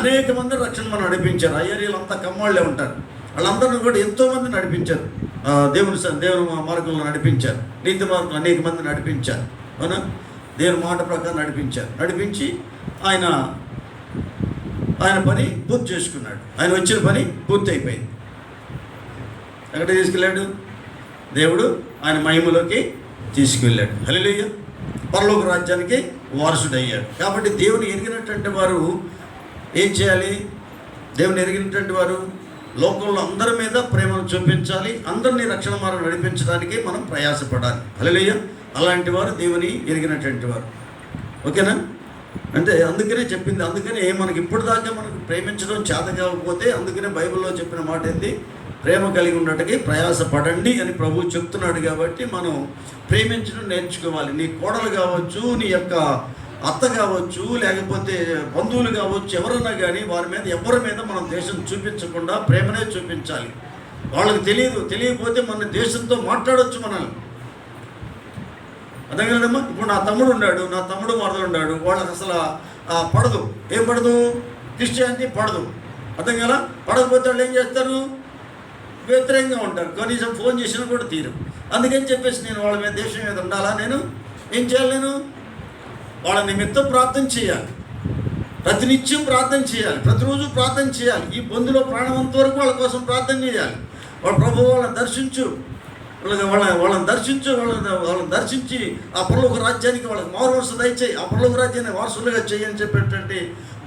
అనేక మంది రక్షణ మనం నడిపించారు. ఆ ఏరియాలో అంతా కమ్మవాళ్ళే ఉంటారు. వాళ్ళందరినీ కూడా ఎంతోమంది నడిపించారు, దేవుని మార్గంలో నడిపించారు, నీతి మార్గంలో అనేక మంది నడిపించారు. అవునా? దేవుని మాట ప్రకారం నడిపించి ఆయన పని పూర్తి చేసుకున్నాడు. ఆయన వచ్చిన పని పూర్తి అయిపోయింది. ఎక్కడ తీసుకెళ్ళాడు? దేవుడు ఆయన మహిమలోకి తీసుకువెళ్ళాడు. హల్లెలూయా! పరలోక రాజ్యానికి వారసుడయ్యాడు. కాబట్టి దేవుని ఎరిగినటువంటి వారు ఏం చేయాలి? దేవుని ఎరిగినటువంటి వారు లోకంలో అందరి మీద ప్రేమను చూపించాలి. అందరినీ రక్షణ మార్గం నడిపించడానికి మనం ప్రయాసపడాలి. హల్లెలూయా! అలాంటి వారు దేవుని ఎరిగినటువంటి వారు. ఓకేనా? అంటే అందుకనే చెప్పింది. అందుకనే మనకి ఇప్పుడు దాకా మనకు ప్రేమించడం చేత కాకపోతే అందుకనే బైబిల్లో చెప్పిన మాట ఏంది? ప్రేమ కలిగి ఉండటానికి ప్రయాసపడండి అని ప్రభువు చెప్తున్నాడు. కాబట్టి మనం ప్రేమించడం నేర్చుకోవాలి. నీ కోడలు కావచ్చు, నీ యొక్క అత్త కావచ్చు, లేకపోతే బంధువులు కావచ్చు, ఎవరన్నా కానీ ఎవరి మీద మనం దేశం చూపించకుండా ప్రేమనే చూపించాలి. వాళ్ళకి తెలియకపోతే మన దేశంతో మాట్లాడవచ్చు మనల్ని. అర్థం కదమ్మా? ఇప్పుడు నా తమ్ముడు మరదలు ఉన్నాడు, వాళ్ళకి అసలు పడదు. ఏం పడదు? క్రిస్టియానిటీ పడదు. అర్థం కదా? పడకపోతే వాళ్ళు ఏం చేస్తారు? వ్యతిరేకంగా ఉంటారు. కనీసం ఫోన్ చేసినా కూడా తీరు. అందుకని చెప్పేసి నేను వాళ్ళ మీద దేశం మీద ఉండాలా? నేను ఏం చేయాలి? నేను వాళ్ళ నిమిత్తం ప్రార్థన చేయాలి. ప్రతినిత్యం ప్రార్థన చేయాలి. ప్రతిరోజు ప్రార్థన చేయాలి. ఈ బంధులో ప్రాణమంత వరకు వాళ్ళ కోసం ప్రార్థన చేయాలి. వాళ్ళ ప్రభువు వాళ్ళని దర్శించు, వాళ్ళని దర్శించి ఆ పరలోక రాజ్యానికి వాళ్ళకి మారువలస దయచేయి, ఆ పరలోక రాజ్యాన్ని వారసులుగా చేయని చెప్పేటువంటి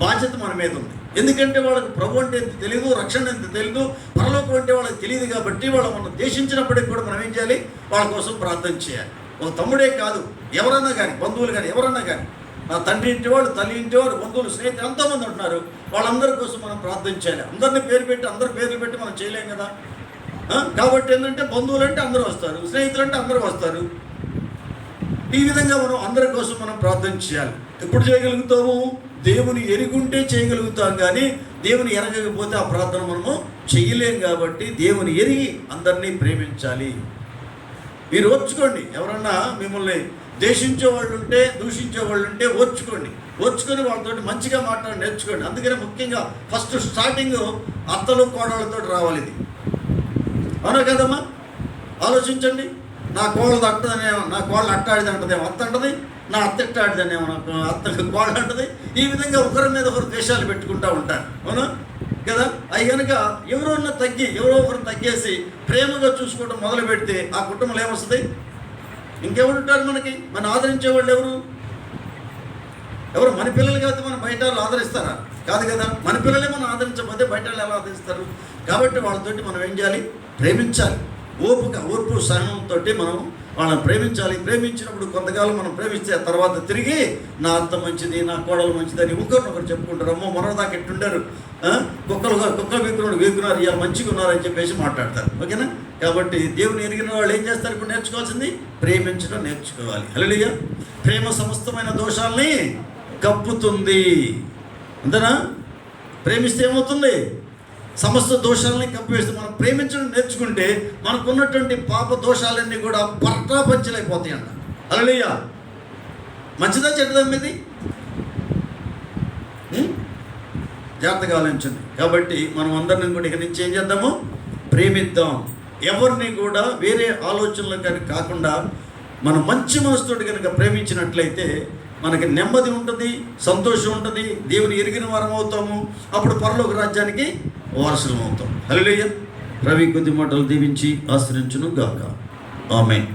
బాధ్యత మన మీద ఉంది. ఎందుకంటే వాళ్ళకి ప్రభు అంటే ఎంత తెలియదు, రక్షణ ఎంత తెలియదు, పరలోకం అంటే వాళ్ళకి తెలియదు. కాబట్టి మనం దేశించినప్పటికీ కూడా మనం ఏం చేయాలి? వాళ్ళ కోసం ప్రార్థన చేయాలి. ఒక తమ్ముడే కాదు, ఎవరన్నా కానీ, బంధువులు కానీ, ఎవరన్నా కానీ, నా తండ్రి ఇంటి వాళ్ళు, తల్లి ఇంటి వాళ్ళు, బంధువులు, స్నేహితులు ఎంతోమంది ఉంటున్నారు. వాళ్ళందరి కోసం మనం ప్రార్థన చేయాలి. అందరినీ అందరి పేర్లు పెట్టి మనం చేయలేం కదా. కాబట్టి ఏంటంటే బంధువులు అంటే అందరూ వస్తారు, స్నేహితులు అంటే అందరూ వస్తారు. ఈ విధంగా మనం అందరి కోసం మనం ప్రార్థన చేయాలి. ఎప్పుడు చేయగలుగుతాము? దేవుని ఎరుగుంటే చేయగలుగుతాం, కానీ దేవుని ఎరగకపోతే ఆ ప్రార్థన మనము చేయలేం. కాబట్టి దేవుని ఎరిగి అందరినీ ప్రేమించాలి. మీరు ఓర్చుకోండి. ఎవరన్నా మిమ్మల్ని దూషించే వాళ్ళు ఉంటే ఓర్చుకొని వాళ్ళతో మంచిగా మాట్లాడి నేర్చుకోండి. అందుకనే ముఖ్యంగా ఫస్ట్ స్టార్టింగ్ అత్తలు కోడళ్ళతో రావాలి. ఇది అవునా కదమ్మా? ఆలోచించండి. నా కోళ్ళది అట్టదనేమో, నా కోళ్ళు అట్టాడిది అంటదేమో అత్త అంటది, నా అత్త ఎట్టాడిదనేమో అత్తకి కోళ్ళు అంటది. ఈ విధంగా ఒకరి మీద ఒకరు ద్వేషాలు పెట్టుకుంటూ ఉంటారు. అవునా కదా? అవి కనుక ఎవరో ఒకరు తగ్గేసి ప్రేమగా చూసుకోవడం మొదలు పెడితే ఆ కుటుంబంలో ఏమొస్తుంది? ఇంకెవరు ఉంటారు మనకి? మన ఆదరించే వాళ్ళు ఎవరు? మన పిల్లలు కాదు, మన బయట వాళ్ళు ఆదరిస్తారా? కాదు కదా. మన పిల్లలే మనం ఆదరించకపోతే బయట వాళ్ళు ఎలా ఆదరిస్తారు? కాబట్టి వాళ్ళతోటి మనం ఏం చేయాలి? ప్రేమించాలి. ఓర్పు సహనంతో మనం వాళ్ళని ప్రేమించాలి. ప్రేమించినప్పుడు కొంతకాలం మనం ప్రేమిస్తే ఆ తర్వాత తిరిగి నా అత్త మంచిది, నా కోడలు మంచిది అని ఒకరినొకరు చెప్పుకుంటారు. అమ్మో మొన్నదాకా ఎట్టుండారు, కుక్కలు వీకున్నారు, ఇవాళ మంచిగా ఉన్నారని చెప్పేసి మాట్లాడతారు. ఓకేనా? కాబట్టి దేవుని ఎరిగిన వాళ్ళు ఏం చేస్తారు? ఇప్పుడు నేర్చుకోవాల్సింది ప్రేమించడం నేర్చుకోవాలి. హల్లెలూయా! ప్రేమ సమస్తమైన దోషాల్ని కప్పుతుంది. అంతేనా? ప్రేమిస్తే ఏమవుతుంది? సమస్త దోషాలని కప్పివేస్తే మనం ప్రేమించడం నేర్చుకుంటే మనకున్నటువంటి పాప దోషాలన్నీ కూడా పటాపంచలైపోతాయి అన్న. హల్లెలూయా! మంచిదా చెడ్డదా మీది? జాగ్రత్తగా ఆలోచించండి. కాబట్టి మనం అందరిని కూడా ఇక నుంచి ఏం చేద్దాము? ప్రేమిద్దాం. ఎవరిని కూడా వేరే ఆలోచనలు కానీ కాకుండా మనం మంచి మనసుతోటి కనుక ప్రేమించినట్లయితే మనకి నెమ్మది ఉంటుంది, సంతోషం ఉంటుంది, దేవుని ఎరిగిన వారం అవుతాము. అప్పుడు పరలోక రాజ్యానికి వారసులం అవుతాం. హల్లెలూయా! రవి కొద్ది మాటలు దీవించి ఆశ్రయించును గాక. ఆమేన్.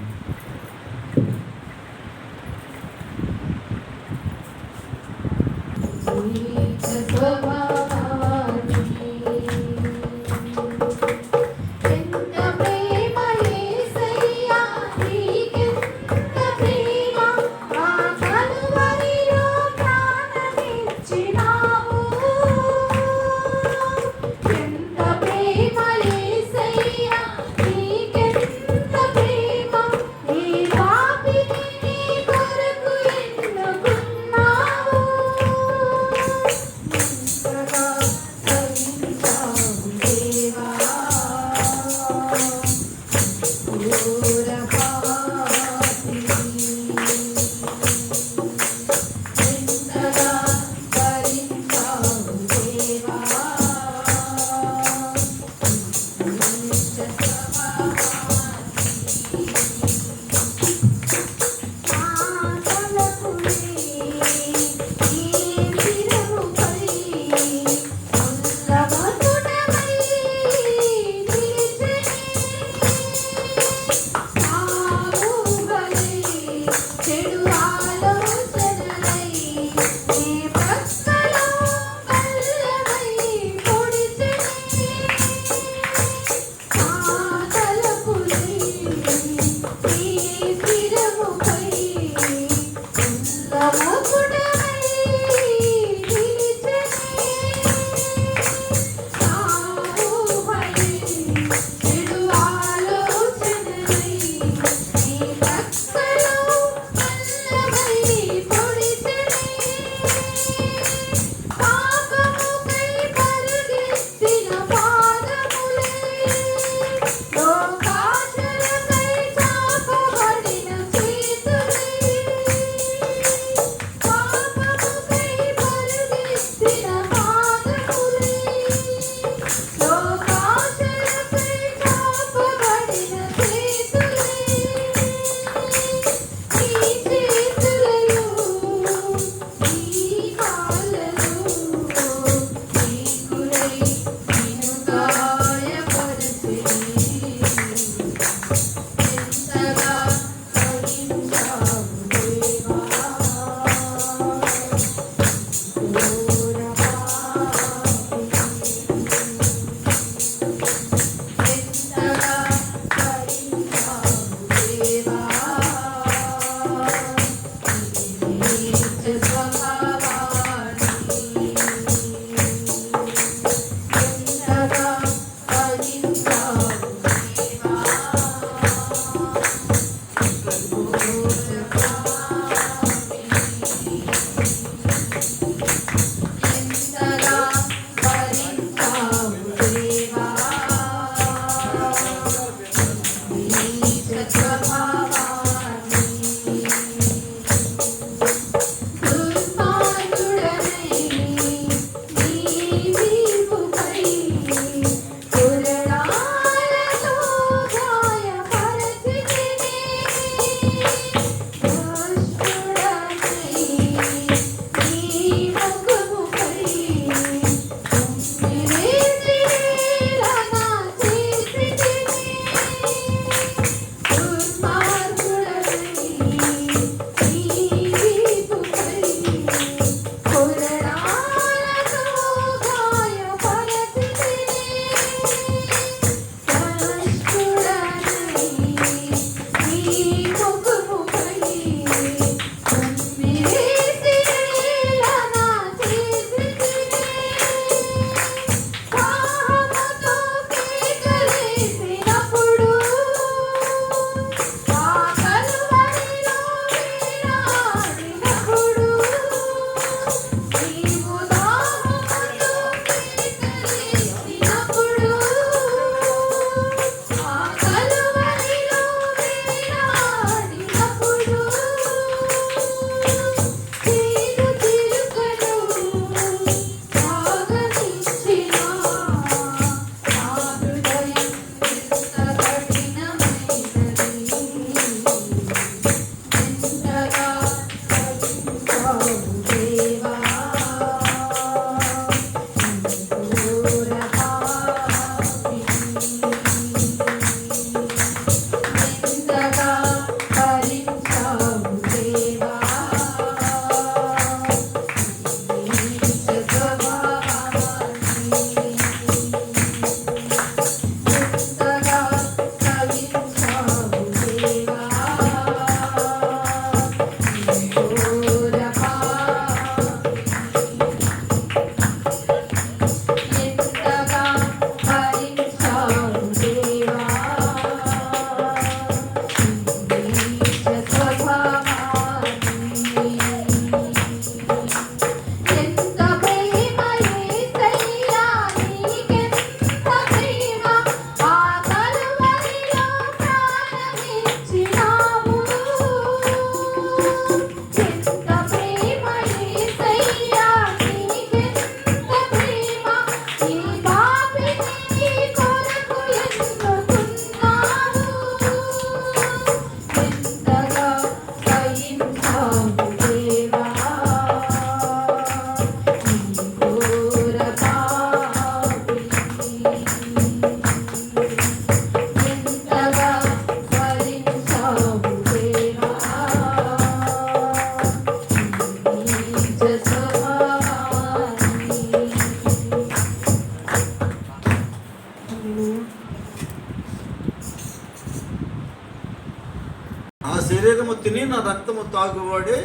శరీరము తిని నా రక్తము తాగువాడే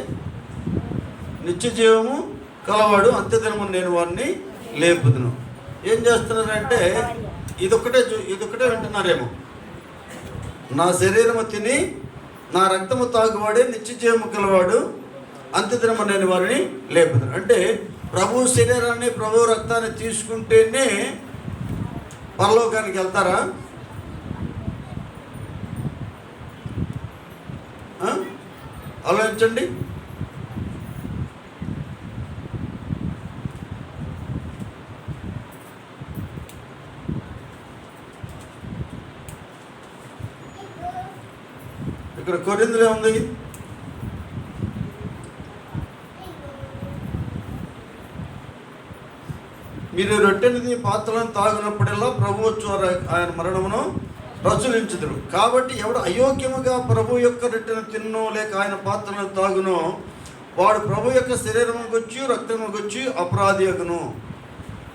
నిత్య జీవము కలవాడు, అంత్యదినము నేను వాడిని లేపుదును. ఏం చేస్తున్నారంటే ఇదొక్కటే వింటున్నారేమో. నా శరీరము తిని నా రక్తము తాగువాడే నిత్య జీవము కలవాడు, అంత్యదినము నేను వారిని లేపుదును. అంటే ప్రభు శరీరాన్ని ప్రభు రక్తాన్ని తీసుకుంటేనే పరలోకానికి వెళ్తారా? ఆలోచించండి. ఇక్కడ కొరింథీలో ఉంది. మీరు రొట్టెని పాత్రలను తాగినప్పుడల్లా ప్రభు వచ్చి ఆయన మరణమును ప్రచురించుదురు. కాబట్టి ఎవడు అయోగ్యముగా ప్రభు యొక్క రొట్టెను తిన్నో లేక ఆయన పాత్రను తాగునో వాడు ప్రభు యొక్క శరీరముకొచ్చి రక్తముకొచ్చి అపరాధి అగును.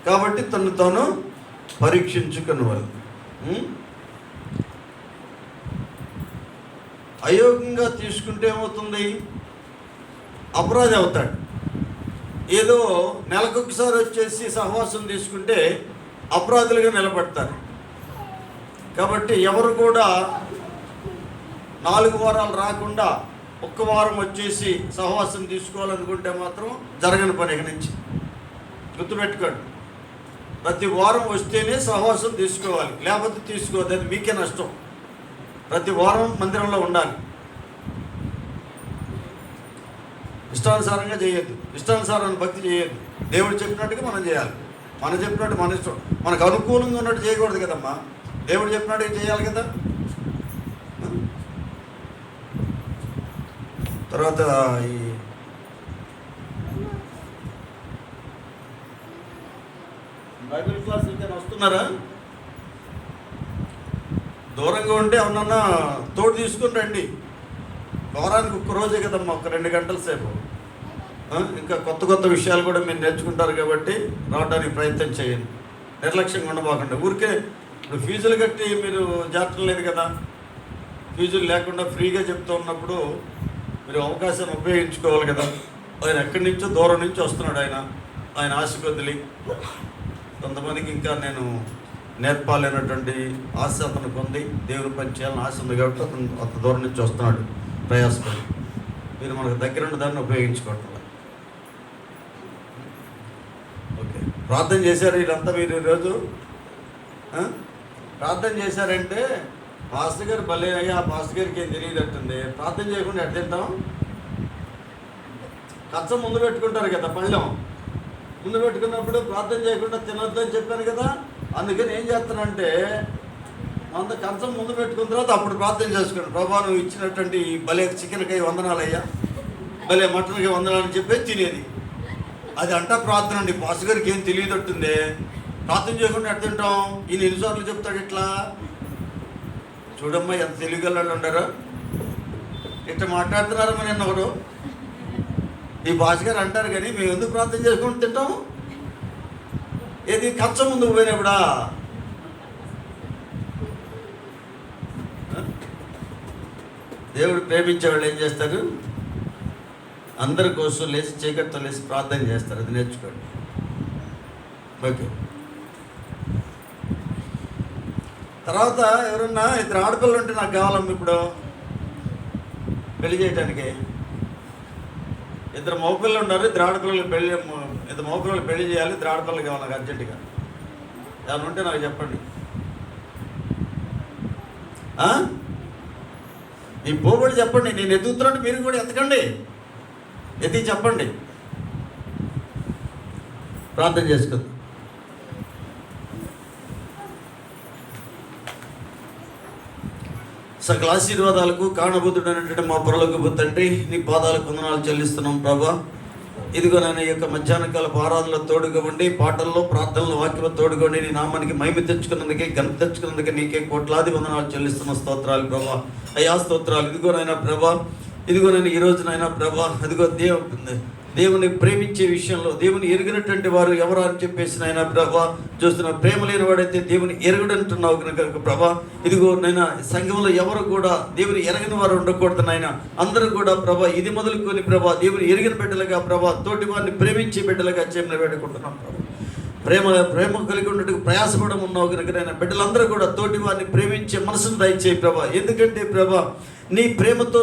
కాబట్టి తను తాను పరీక్షించుకునేవాళ్ళు. అయోగ్యంగా తీసుకుంటే ఏమవుతుంది? అపరాధి అవుతాడు. ఏదో నెలకొకసారి వచ్చేసి సహవాసం తీసుకుంటే అపరాధులుగా నిలబడతారు. కాబట్టి ఎవరు కూడా 4 వారాలు రాకుండా ఒక్క వారం వచ్చేసి సహవాసం తీసుకోవాలనుకుంటే మాత్రం జరగని పని. ఇక నుంచి గుర్తుపెట్టుకోండి, ప్రతి వారం వస్తేనే సహవాసం తీసుకోవాలి, లేకపోతే తీసుకోవద్దు. అది మీకే నష్టం. ప్రతి వారం మందిరంలో ఉండాలి. ఇష్టానుసారంగా చేయొద్దు, ఇష్టానుసారాన్ని భక్తి చేయొద్దు. దేవుడు చెప్పినట్టుగా మనం చేయాలి. మనం చెప్పినట్టు మన ఇష్టం, మనకు అనుకూలంగా ఉన్నట్టు చేయకూడదు కదమ్మా. దేవుడు చెప్పినట్టుగా చేయాలి కదా. తర్వాత ఈ బైబిల్ క్లాస్ అయితే వస్తున్నారా? దూరంగా ఉంటే అవునన్నా తోడు తీసుకుని రండి. వారానికి ఒక్క రోజే కదమ్మా, ఒక 2 గంటల సేపు. ఇంకా కొత్త కొత్త విషయాలు కూడా మీరు నేర్చుకుంటారు కాబట్టి రావడానికి ప్రయత్నం చేయండి. నిర్లక్ష్యంగా ఉండబోకండి. ఊరికే ఇప్పుడు ఫీజులు కట్టి మీరు జాతర లేదు కదా. ఫీజులు లేకుండా ఫ్రీగా చెప్తూ ఉన్నప్పుడు మీరు అవకాశాన్ని ఉపయోగించుకోవాలి కదా. ఆయన ఎక్కడి నుంచో దూరం నుంచి వస్తున్నాడు. ఆయన ఆశ కొద్దిలి కొంతమందికి ఇంకా నేను నేర్పాలనేటువంటి ఆశ అతను పొంది దేవుని పని చేయాలని ఆశ ఉంది కాబట్టి అతను అంత దూరం నుంచి వస్తున్నాడు ప్రయాసపడి. మీరు మనకు దగ్గర ఉన్న దాన్ని ఉపయోగించుకోవట్లేదు. ఓకే, ప్రార్థన చేశారు వీళ్ళంతా. మీరు ఈరోజు ప్రార్థన చేశారంటే పాస్టర్ గారు భలే అయ్యా, పాస్టర్ గారికి ఏం తెలియదట్టుంది. ప్రార్థన చేయకుండా ఎట్లా తింటాం? కచ్చ ముందు పెట్టుకుంటారు కదా, పళ్ళెం ముందు పెట్టుకున్నప్పుడు ప్రార్థన చేయకుండా తినొద్దు అని చెప్పాను కదా. అందుకని ఏం చేస్తానంటే అంత కంచం ముందు పెట్టుకున్న తర్వాత అప్పుడు ప్రార్థన చేసుకోండి. ప్రభా నువ్వు ఇచ్చినటువంటి భలే చికెన్కి వందనాలు అయ్యా, భలే మటన్కి వందనాలు అని చెప్పి తినేది. అది అంటా ప్రార్థన అండి. పాస్టర్ గారికి ఏం తెలియదట్టుంది. ప్రార్థన చేయకుండా ఎట్లా తింటాం? ఈయన ఎన్నిసార్లు చెప్తాడు ఇట్లా. చూడమ్మా ఎంత తెలివిగలళ్ళు ఉండరు. ఇట్లా మాట్లాడుతున్నారు మరి ఒకడు. ఈ భాష గారు అంటారు కానీ మేము ఎందుకు ప్రార్థన చేసుకుంటూ తింటాము? ఏది కచ్చ ముందుకు పోయినప్పుడా? దేవుడు ప్రేమించేవాళ్ళు ఏం చేస్తారు? అందరి కోసం లేచి చీకటితో లేచి ప్రార్థన చేస్తారు. అది నేర్చుకోండి. ఓకే, తర్వాత ఎవరన్నా 2 ఆడపిల్లలు ఉంటే నాకు కావాలమ్మా ఇప్పుడు పెళ్లి చేయటానికి. 2 మగపిల్లలు ఉన్నారు, 2 ఆడపిల్లలు పెళ్లి, 2 మగపిల్లలు పెళ్లి చేయాలి, 2 ఆడపిల్లలు కావాలి నాకు అర్జెంటుగా. ఏమైనా ఉంటే నాకు చెప్పండి. మీ పోబడి చెప్పండి. నేను ఎదుగుతున్నట్టు మీరు కూడా ఎత్తకండి, ఎత్తి చెప్పండి. ప్రార్థన చేసుకుందాం. సకల ఆశీర్వాదాలకు కారణభూతుడైనటువంటి మా పరలోకపు తండ్రి, నీ పాదాలకు వందనాలు చెల్లిస్తున్నాం ప్రభా. ఇదిగో నేను ఈ యొక్క మధ్యాహ్న కాలపు ఆరాధనలో తోడుగా ఉండి, పాటల్లో ప్రార్థనలో వాక్యంలో తోడుగా ఉండి నీ నామానికి మహిమ తెచ్చుకున్నందుకే, ఘనత తెచ్చుకున్నందుకే నీకే కోట్లాది వందనాలు చెల్లిస్తున్న స్తోత్రాలు ప్రభా. అయ్యా స్తోత్రాలు. ఇదిగోనైనా ప్రభా, ఇదిగోనైనా ఈరోజునైనా ప్రభా, అదిగో దేవుని ప్రేమించే విషయంలో దేవుని ఎరిగినటువంటి వారు ఎవరు అని చెప్పేసి నాయన ప్రభా చూస్తున్న ప్రేమ లేని వాడైతే దేవుని ఎరగడంటున్నావు కనుక ప్రభా, ఇదిగో నైనా సంఘంలో ఎవరు కూడా దేవుని ఎరగని వారు ఉండకూడదు నాయన. అందరూ కూడా ప్రభా ఇది మొదలుకొని ప్రభా దేవుని ఎరిగిన బిడ్డలుగా ప్రభా, తోటి వారిని ప్రేమించే బిడ్డలుగా చేయమని వేడుకుంటున్నాం ప్రభా. ప్రేమ కలిగి ఉన్నట్టుకు ప్రయాసపడం ఉన్నావు కనుక నాయన బిడ్డలందరూ కూడా తోటి వారిని ప్రేమించే మనసును దయచేయి ప్రభా. ఎందుకంటే ప్రభా నీ ప్రేమతో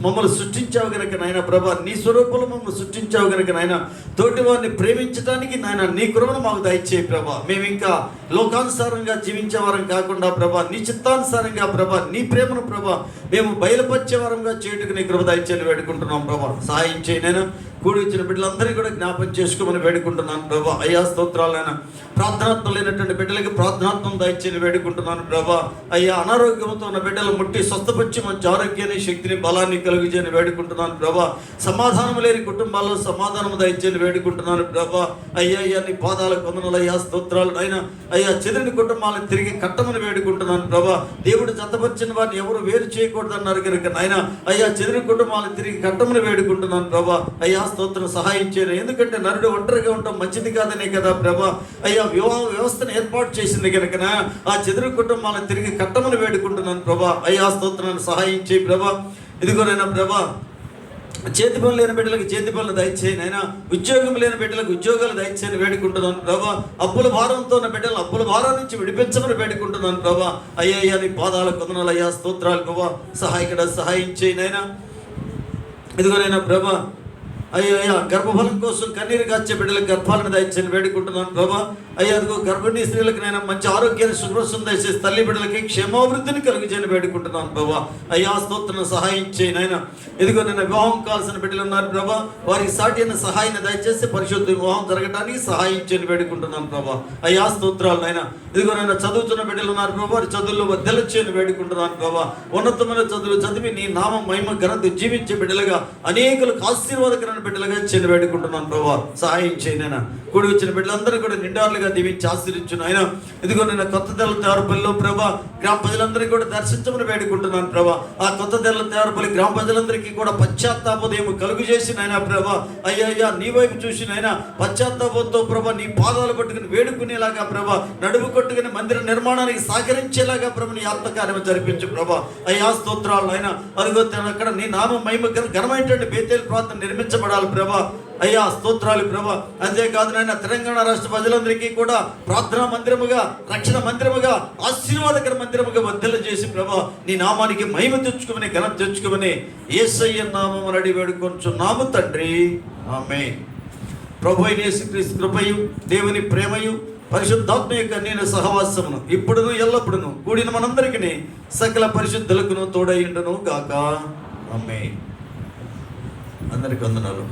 మమ్మల్ని సృష్టించావు కనుక నాయన ప్రభా, నీ స్వరూపంలో మమ్మల్ని సృష్టించావు కనుక నాయన తోటి వారిని ప్రేమించడానికి నాయన నీ కృపను మాకు దయచేయి ప్రభా. మేము ఇంకా లోకానుసారంగా జీవించేవారం కాకుండా ప్రభా, నీ చిత్తానుసారంగా ప్రభా, నీ ప్రేమను ప్రభా మేము బయలుపరిచేవారంగా చేయుటకు నీ కృప దయచేయని వేడుకుంటున్నాం ప్రభా. సహాయం చేయనైనా కూడి వచ్చిన బిడ్డలందరినీ కూడా జ్ఞాపకం చేసుకోమని వేడుకుంటున్నాను ప్రభా. అయ్యా స్తోత్రాలైనా ప్రార్థనాత్మ లేనటువంటి బిడ్డలకి ప్రార్థనాత్మం దయచేయని వేడుకుంటున్నాను ప్రభా. అయ్యా అనారోగ్యంతో ఉన్న బిడ్డలు ముట్టి స్వస్థపరిచే బలపరిచి మంచి ఆరోగ్యాన్ని, శక్తిని, బలాన్ని కలుగుజేయని వేడుకుంటున్నాను ప్రభా. సమాధానం లేని కుటుంబాల్లో సమాధానం దయచేయని వేడుకుంటున్నాను ప్రభా. అయ్యా నీ పాదాలకు వందనాలయ్యా, స్తోత్రాలు అయినా. అయ్యా చెదిరిన కుటుంబాలను తిరిగి కట్టమని వేడుకుంటున్నాను ప్రభా. దేవుడు జతపరిచిన వారిని ఎవరు వేరు చేయకూడదన్నారు కనుక నాయన అయ్యా చెదిరిన కుటుంబాలను తిరిగి కట్టమని వేడుకుంటున్నాను ప్రభా. అయ్యా స్తోత్రం సహాయం చేయను. ఎందుకంటే నరుడు ఒంటరిగా ఉండటం మంచిది కాదనే కదా ప్రభా. అయ్యా వివాహ వ్యవస్థను ఏర్పాటు చేసింది కనుక ఆ చెదిరిన కుటుంబాలను తిరిగి కట్టమని వేడుకుంటున్నాను ప్రభా. అయ్యా స్తోత్రాన్ని సహాయం చేయి ప్రభా. ఇదిగోనైనా ప్రభా, చేతి పనులు లేని బిడ్డలకు చేతి పనులు దయచేయను అయినా. ఉద్యోగం లేని బిడ్డలకు ఉద్యోగాలు దయచేయని వేడుకుంటున్నాను ప్రభా. అప్పుల భారంతో ఉన్న బిడ్డలు అప్పుల భారం నుంచి విడిపించమని వేడుకుంటున్నాను ప్రభా. అయ్యా నీ పాదాలకు వందనాలు అయ్యా, స్తోత్రాలు ప్రభా. సహాయకుడ సహాయం చేయనైనా. ఇదిగోనైనా ప్రభా, అయ్యా గర్భఫలం కోసం కన్నీరు కాచే బిడ్డలకు గర్భాలను దయచేయని వేడుకుంటున్నాను ప్రభా. అయ్యా అదిగో గర్భిణీ స్త్రీలకు నేను మంచి ఆరోగ్యాన్ని, శుభ్రసం దయచేసి తల్లి బిడ్డలకి క్షేమాభివృద్ధిని కలుగజేయని వేడుకుంటున్నాను ప్రభా. అయ్యా స్తోత్రం సహాయం చేయనైనా. ఇదిగో నేను వివాహం కావాల్సిన బిడ్డలు ఉన్నారు ప్రభా. వారికి సాటి అయిన సహాయాన్ని దయచేసి పరిశుద్ధ వివాహం జరగడానికి సహాయం చేయని వేడుకుంటున్నాను ప్రభా. అయ్యా స్తోత్రాలు నైనా. ఇదిగో నేను చదువుతున్న బిడ్డలు ఉన్నారు ప్రభా. వారి చదువుల్లో వర్ధల చేయని వేడుకుంటున్నాను ప్రభా. ఉన్నతమైన చదువులు చదివి నీ నామం మహిమ ఘనత జీవించే బిడ్డలుగా, అనేకులకు ఆశీర్వాదకరమైన బిడ్డలుగా చేయని వేడుకుంటున్నాను ప్రభా. సహాయం చేయనైనా. కూడి వచ్చిన బిడ్డలందరూ కూడా నిండారులుగా దీవించి ఆశీర్వించును ఆయన. ఇదిగో నేను కొత్త తెల్ల తేవరపల్లిలో ప్రభా గ్రామ ప్రజలందరికీ కూడా దర్శించమని వేడుకుంటున్నాను ప్రభా. ఆ కొత్త తెల్ల తేవరపల్లి గ్రామ ప్రజలందరికీ కూడా పశ్చాత్తాపోదయం కలుగు చేసి నాయన ప్రభా. అయ్యా నీ వైపు చూసి నాయన పశ్చాత్తాపంతో ప్రభా నీ పాదాలు పట్టుకుని వేడుకునేలాగా ప్రభా, నడుము కొట్టుకుని మందిర నిర్మాణానికి సహకరించేలాగా ప్రభు నీ ఆత్మకార్యం జరిపించు ప్రభా. అయ్యా స్తోత్రాలు ఆయన. అదిగో అక్కడ నీ నామ మహిమ ఘనమైనటువంటి బేతేలు ప్రాంతం నిర్మించబడాలి ప్రభా. అయ్యా స్తోత్రాలు ప్రభా. అంతేకాదు నాయన తెలంగాణ రాష్ట్ర ప్రజలందరికీ కూడా ప్రార్థనా మందిరముగా, రక్షణ మందిరముగా, ఆశీర్వాదకర మందిరముగా వర్ధలు చేసి ప్రభా నీ నామానికి మహిమ తెచ్చుకోమని, ఘనత తెచ్చుకోమని యేసయ్య నామమున అడిగి వేడుకొంచున్నాము తండ్రి, ఆమేన్. ప్రభు అయిన యేసుక్రీస్తు కృపయు, దేవుని ప్రేమయు, పరిశుద్ధాత్మ యొక్క నేను సహవాసమును ఇప్పుడును ఎల్లప్పుడును కూడిన మనందరికీ సకల పరిశుద్ధులకును తోడైండును గాక, ఆమేన్. అందరికి వందనాలు.